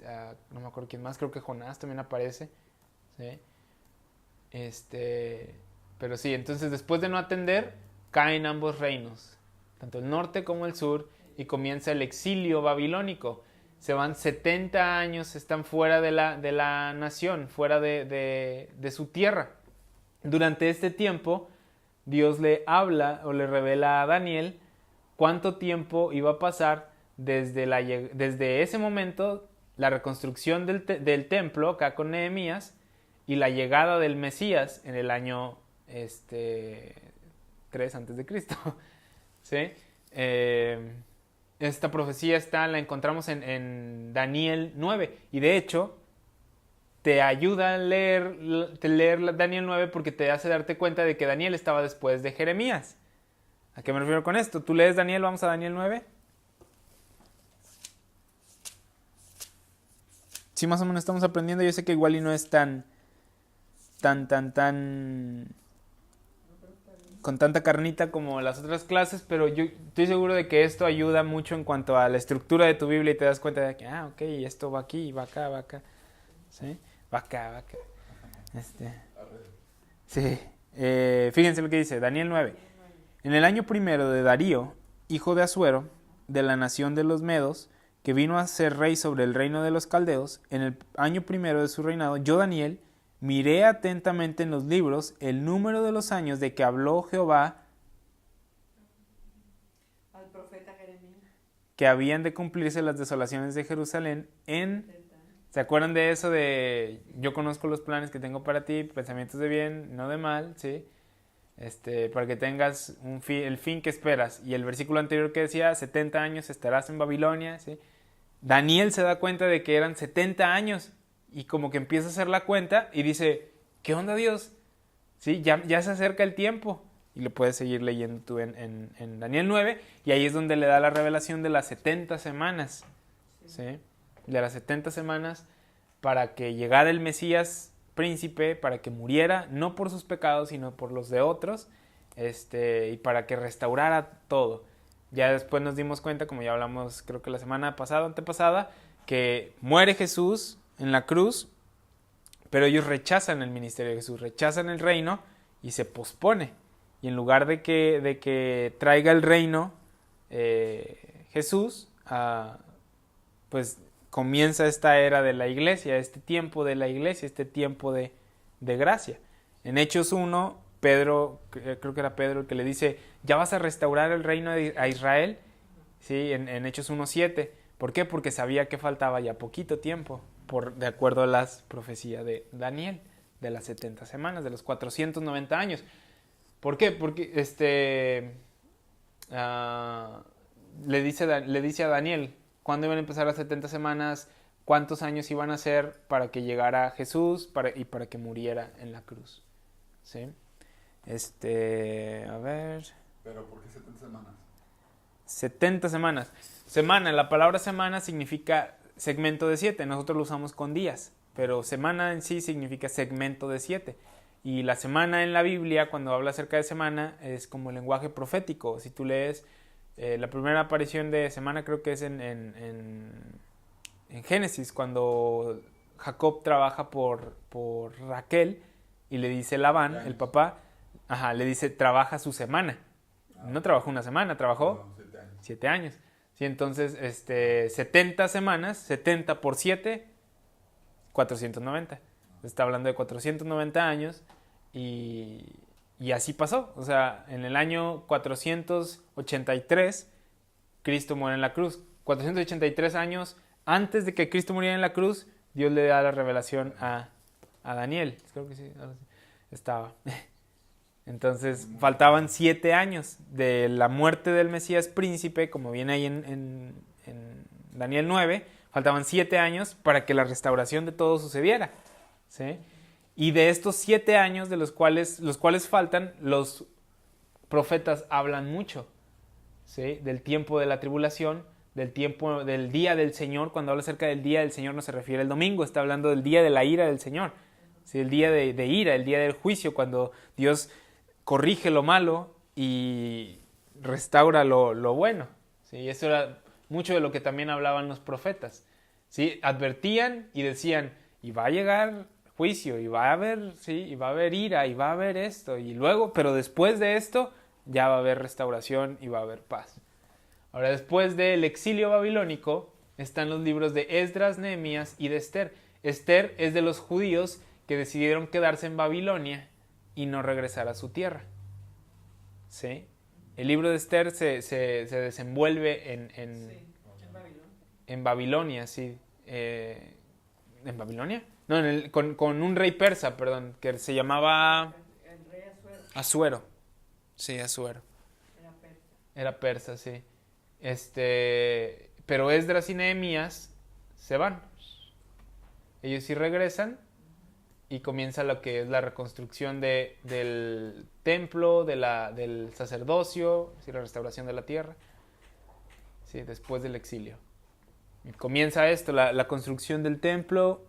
no me acuerdo quién más, creo que Jonás también aparece, ¿sí? Pero sí, entonces después de no atender, caen ambos reinos, tanto el norte como el sur, y comienza el exilio babilónico. Se van 70 años, están fuera de la nación, fuera de su tierra. Durante este tiempo, Dios le habla o le revela a Daniel cuánto tiempo iba a pasar desde ese momento, la reconstrucción del templo, acá con Nehemías, y la llegada del Mesías en el año 3 antes de Cristo. ¿Sí? Esta profecía la encontramos en Daniel 9, y de hecho te ayuda a leer Daniel 9 porque te hace darte cuenta de que Daniel estaba después de Jeremías. ¿A qué me refiero con esto? ¿Tú lees Daniel? Vamos a Daniel 9. Sí, más o menos estamos aprendiendo. Yo sé que igual y no es tan con tanta carnita como las otras clases, pero yo estoy seguro de que esto ayuda mucho en cuanto a la estructura de tu Biblia y te das cuenta de que, ok, esto va aquí, va acá, va acá. ¿Sí? Va acá, va acá. Sí. Fíjense lo que dice, Daniel 9. En el año primero de Darío, hijo de Asuero, de la nación de los Medos, que vino a ser rey sobre el reino de los caldeos, en el año primero de su reinado, yo, Daniel, miré atentamente en los libros el número de los años de que habló Jehová al profeta Jeremías, que habían de cumplirse las desolaciones de Jerusalén ¿se acuerdan de eso de yo conozco los planes que tengo para ti, pensamientos de bien, no de mal, ¿sí? Para que tengas el fin que esperas. Y el versículo anterior que decía, 70 años estarás en Babilonia, ¿sí? Daniel se da cuenta de que eran 70 años y como que empieza a hacer la cuenta y dice, ¿qué onda, Dios? ¿Sí? Ya se acerca el tiempo. Y lo puedes seguir leyendo tú en Daniel 9 y ahí es donde le da la revelación de las 70 semanas, ¿sí? De las 70 semanas para que llegara el Mesías príncipe, para que muriera, no por sus pecados, sino por los de otros, y para que restaurara todo. Ya después nos dimos cuenta, como ya hablamos creo que la semana pasada, antepasada, que muere Jesús en la cruz, pero ellos rechazan el ministerio de Jesús, rechazan el reino y se pospone. Y en lugar de que traiga el reino Jesús, pues comienza esta era de la iglesia, este tiempo de la iglesia, este tiempo de gracia. En Hechos 1, Pedro, creo que era Pedro el que le dice, ¿ya vas a restaurar el reino a Israel? Sí, en Hechos 1:7. ¿Por qué? Porque sabía que faltaba ya poquito tiempo, de acuerdo a las profecías de Daniel, de las 70 semanas, de los 490 años. ¿Por qué? Porque le dice a Daniel, ¿cuándo iban a empezar las 70 semanas? ¿Cuántos años iban a ser para que llegara Jesús y para que muriera en la cruz? ¿Sí? A ver... ¿Pero por qué 70 semanas? 70 semanas. Semana, la palabra semana significa segmento de 7. Nosotros lo usamos con días, pero semana en sí significa segmento de 7. Y la semana en la Biblia, cuando habla acerca de semana, es como el lenguaje profético. Si tú lees la primera aparición de semana, creo que es en Génesis, cuando Jacob trabaja por Raquel y le dice Labán, el papá, le dice, trabaja su semana. No trabajó una semana, trabajó 7 años. Sí, entonces, 70 semanas, 70 por 7, 490. Está hablando de 490 años y así pasó. O sea, en el año 483, Cristo muere en la cruz. 483 años antes de que Cristo muriera en la cruz, Dios le da la revelación a Daniel. Creo que sí, estaba. Entonces, faltaban 7 años de la muerte del Mesías príncipe, como viene ahí en Daniel 9. Faltaban 7 años para que la restauración de todo sucediera, ¿sí? Y de estos 7 años, de los cuales faltan, los profetas hablan mucho, ¿sí? Del tiempo de la tribulación, del tiempo del día del Señor. Cuando habla acerca del día del Señor no se refiere al domingo, está hablando del día de la ira del Señor, ¿sí? El día de ira, el día del juicio, cuando Dios corrige lo malo y restaura lo bueno, ¿sí? Eso era mucho de lo que también hablaban los profetas, ¿sí? Advertían y decían, y va a llegar juicio, y va a haber, ¿sí? Y va a haber ira, y va a haber esto, y luego, pero después de esto, ya va a haber restauración y va a haber paz. Ahora, después del exilio babilónico, están los libros de Esdras, Nehemías y de Esther. Esther es de los judíos que decidieron quedarse en Babilonia y no regresar a su tierra, ¿sí? El libro de Esther se desenvuelve en Babilonia, sí. ¿En Babilonia? No, con un rey persa, perdón, que se llamaba el rey Asuero. Sí, Asuero. Era persa, sí. Pero Esdras y Nehemías se van. Ellos sí regresan, y comienza lo que es la reconstrucción del templo, del sacerdocio, ¿sí? La restauración de la tierra, ¿sí? Después del exilio. Y comienza esto, la construcción del templo.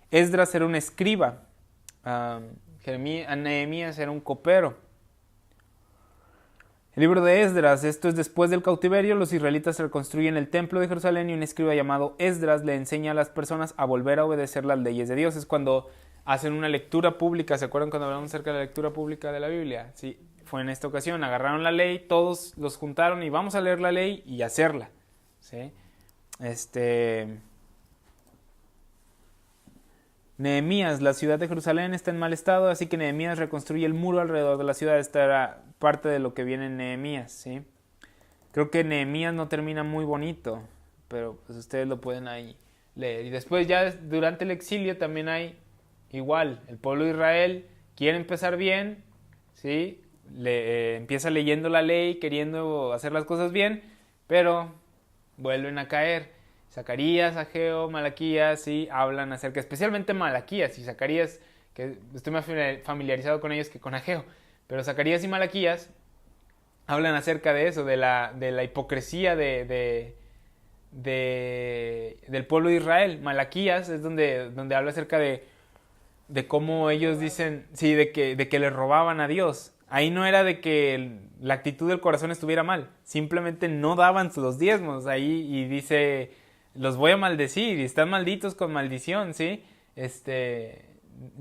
Esdras era un escriba, Nehemías era un copero. El libro de Esdras, esto es después del cautiverio, los israelitas reconstruyen el templo de Jerusalén y un escriba llamado Esdras le enseña a las personas a volver a obedecer las leyes de Dios. Es cuando hacen una lectura pública. ¿Se acuerdan cuando hablamos acerca de la lectura pública de la Biblia? Sí, fue en esta ocasión. Agarraron la ley, todos los juntaron y vamos a leer la ley y hacerla. ¿Sí? Nehemías, la ciudad de Jerusalén está en mal estado, así que Nehemías reconstruye el muro alrededor de la ciudad. Esta era parte de lo que viene en Nehemías, ¿sí? Creo que Nehemías no termina muy bonito, pero pues ustedes lo pueden ahí leer. Y después ya durante el exilio también hay igual, el pueblo de Israel quiere empezar bien, ¿sí? Empieza leyendo la ley, queriendo hacer las cosas bien, pero vuelven a caer. Zacarías, Ageo, Malaquías, sí, hablan acerca, especialmente Malaquías y Zacarías, que estoy más familiarizado con ellos que con Ageo, pero Zacarías y Malaquías hablan acerca de eso, de la hipocresía del pueblo de Israel. Malaquías es donde habla acerca de cómo ellos dicen, sí, de que le robaban a Dios. Ahí no era de que la actitud del corazón estuviera mal, simplemente no daban los diezmos ahí y dice, los voy a maldecir y están malditos con maldición, ¿sí?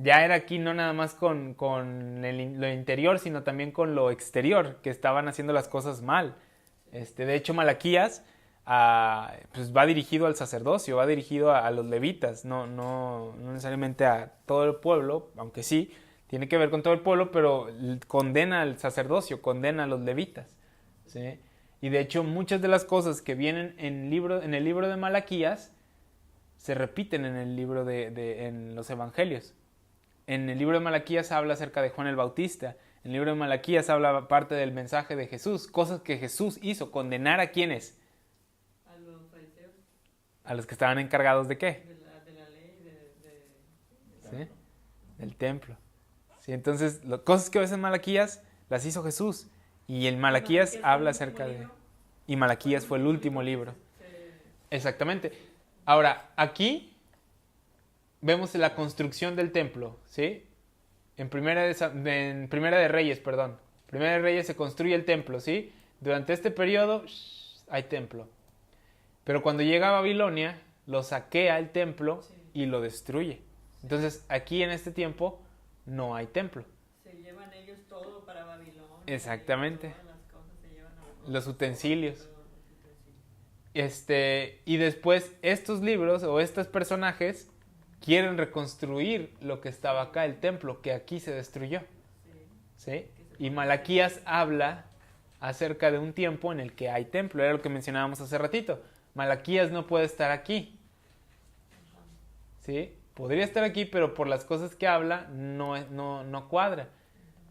Ya era aquí no nada más con lo interior, sino también con lo exterior, que estaban haciendo las cosas mal. De hecho, Malaquías pues va dirigido al sacerdocio, va dirigido a los levitas, no necesariamente a todo el pueblo, aunque sí, tiene que ver con todo el pueblo, pero condena al sacerdocio, condena a los levitas, ¿sí? Y de hecho muchas de las cosas que vienen en el libro de Malaquías se repiten en el libro en los evangelios. En el libro de Malaquías habla acerca de Juan el Bautista. En el libro de Malaquías habla parte del mensaje de Jesús, cosas que Jesús hizo, condenar a ¿quiénes? A los fariseos. A los que estaban encargados ¿de qué? De la ley, ¿sí? Del templo. ¿Sí? Entonces, las cosas que ves en Malaquías las hizo Jesús. Y en Malaquías habla acerca de... Y Malaquías fue el último libro. Exactamente. Ahora, aquí vemos la construcción del templo, ¿sí? En Primera de Reyes, perdón. Primera de Reyes se construye el templo, ¿sí? Durante este periodo hay templo. Pero cuando llega a Babilonia, lo saquea el templo y lo destruye. Entonces, aquí en este tiempo no hay templo. Se llevan ellos todo para Babilonia. Exactamente. Todas las cosas se llevan a Babilonia. Los utensilios. Y después estos libros o estos personajes quieren reconstruir lo que estaba acá, el templo, que aquí se destruyó. ¿Sí? Y Malaquías habla acerca de un tiempo en el que hay templo. Era lo que mencionábamos hace ratito. Malaquías no puede estar aquí. ¿Sí? Podría estar aquí, pero por las cosas que habla no cuadra.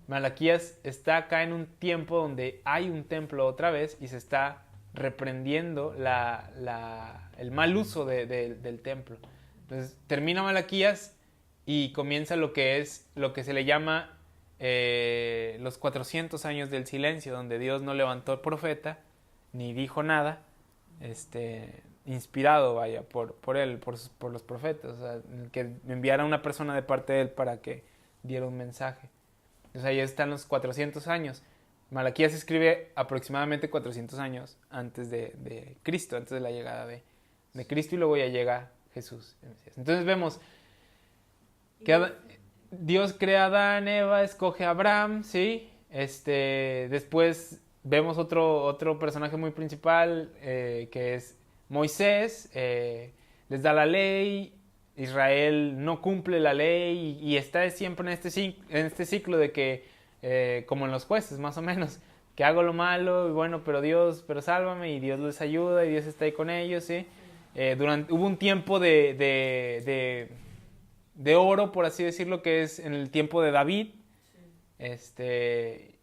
Malaquías está acá en un tiempo donde hay un templo otra vez y se está reprendiendo el mal uso del templo. Entonces termina Malaquías y comienza lo que se le llama los 400 años del silencio, donde Dios no levantó profeta ni dijo nada, inspirado por él, por los profetas, o sea, que enviara a una persona de parte de él para que diera un mensaje. Entonces ahí están los 400 años. Malaquías escribe aproximadamente 400 años antes de Cristo, antes de la llegada de Cristo, y luego ya llega Jesús. Entonces vemos que Dios crea a Adán, Eva, escoge a Abraham, ¿sí? Después vemos otro personaje muy principal, que es Moisés, les da la ley. Israel no cumple la ley y está siempre en este ciclo de que, como en los jueces más o menos, que hago lo malo y bueno, pero sálvame, y Dios les ayuda y Dios está ahí con ellos, ¿sí? Hubo un tiempo de oro, por así decirlo, que es en el tiempo de David,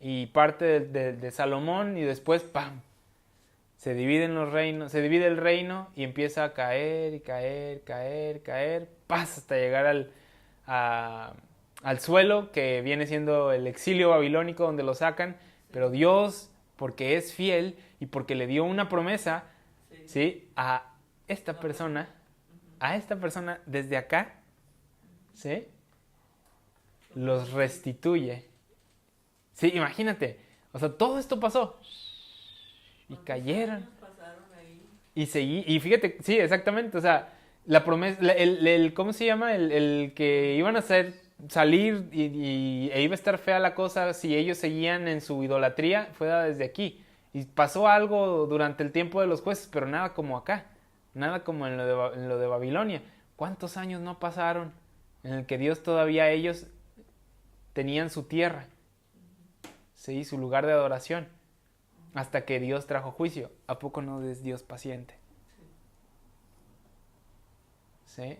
y parte de Salomón, y después ¡pam! Se divide el reino y empieza a caer y caer, pasa hasta llegar al suelo, que viene siendo el exilio babilónico donde lo sacan, pero Dios, porque es fiel y porque le dio una promesa, ¿sí? A esta persona desde acá, ¿sí? Los restituye. Sí, imagínate, o sea, todo esto pasó y cayeron. Y fíjate, sí, exactamente, o sea, la promesa, ¿cómo se llama? El que iban a salir e iba a estar fea la cosa si ellos seguían en su idolatría, fue dada desde aquí. Y pasó algo durante el tiempo de los jueces, pero nada como acá, nada como en lo de Babilonia. ¿Cuántos años no pasaron en el que Dios todavía ellos tenían su tierra, ¿sí? Su lugar de adoración, hasta que Dios trajo juicio? ¿A poco no es Dios paciente? ¿Sí?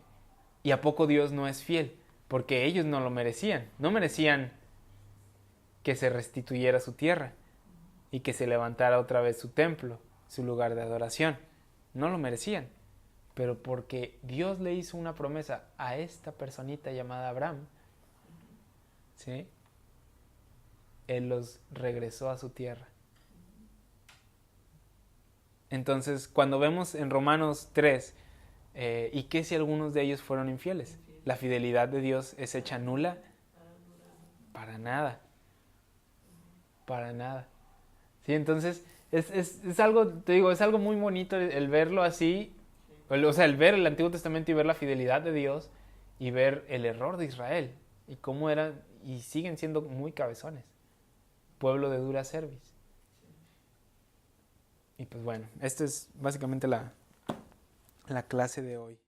¿Y a poco Dios no es fiel? Porque ellos no lo merecían. No merecían que se restituyera su tierra y que se levantara otra vez su templo, su lugar de adoración. No lo merecían. Pero porque Dios le hizo una promesa a esta personita llamada Abraham, ¿sí? Él los regresó a su tierra. Entonces, cuando vemos en Romanos 3, ¿y qué si algunos de ellos fueron infieles? ¿La fidelidad de Dios es hecha nula? Para nada. Para nada. Sí, entonces, es algo, te digo, es algo muy bonito el verlo así, o sea, el ver el Antiguo Testamento y ver la fidelidad de Dios y ver el error de Israel y cómo eran y siguen siendo muy cabezones. Pueblo de dura cerviz. Y pues bueno, esta es básicamente la clase de hoy.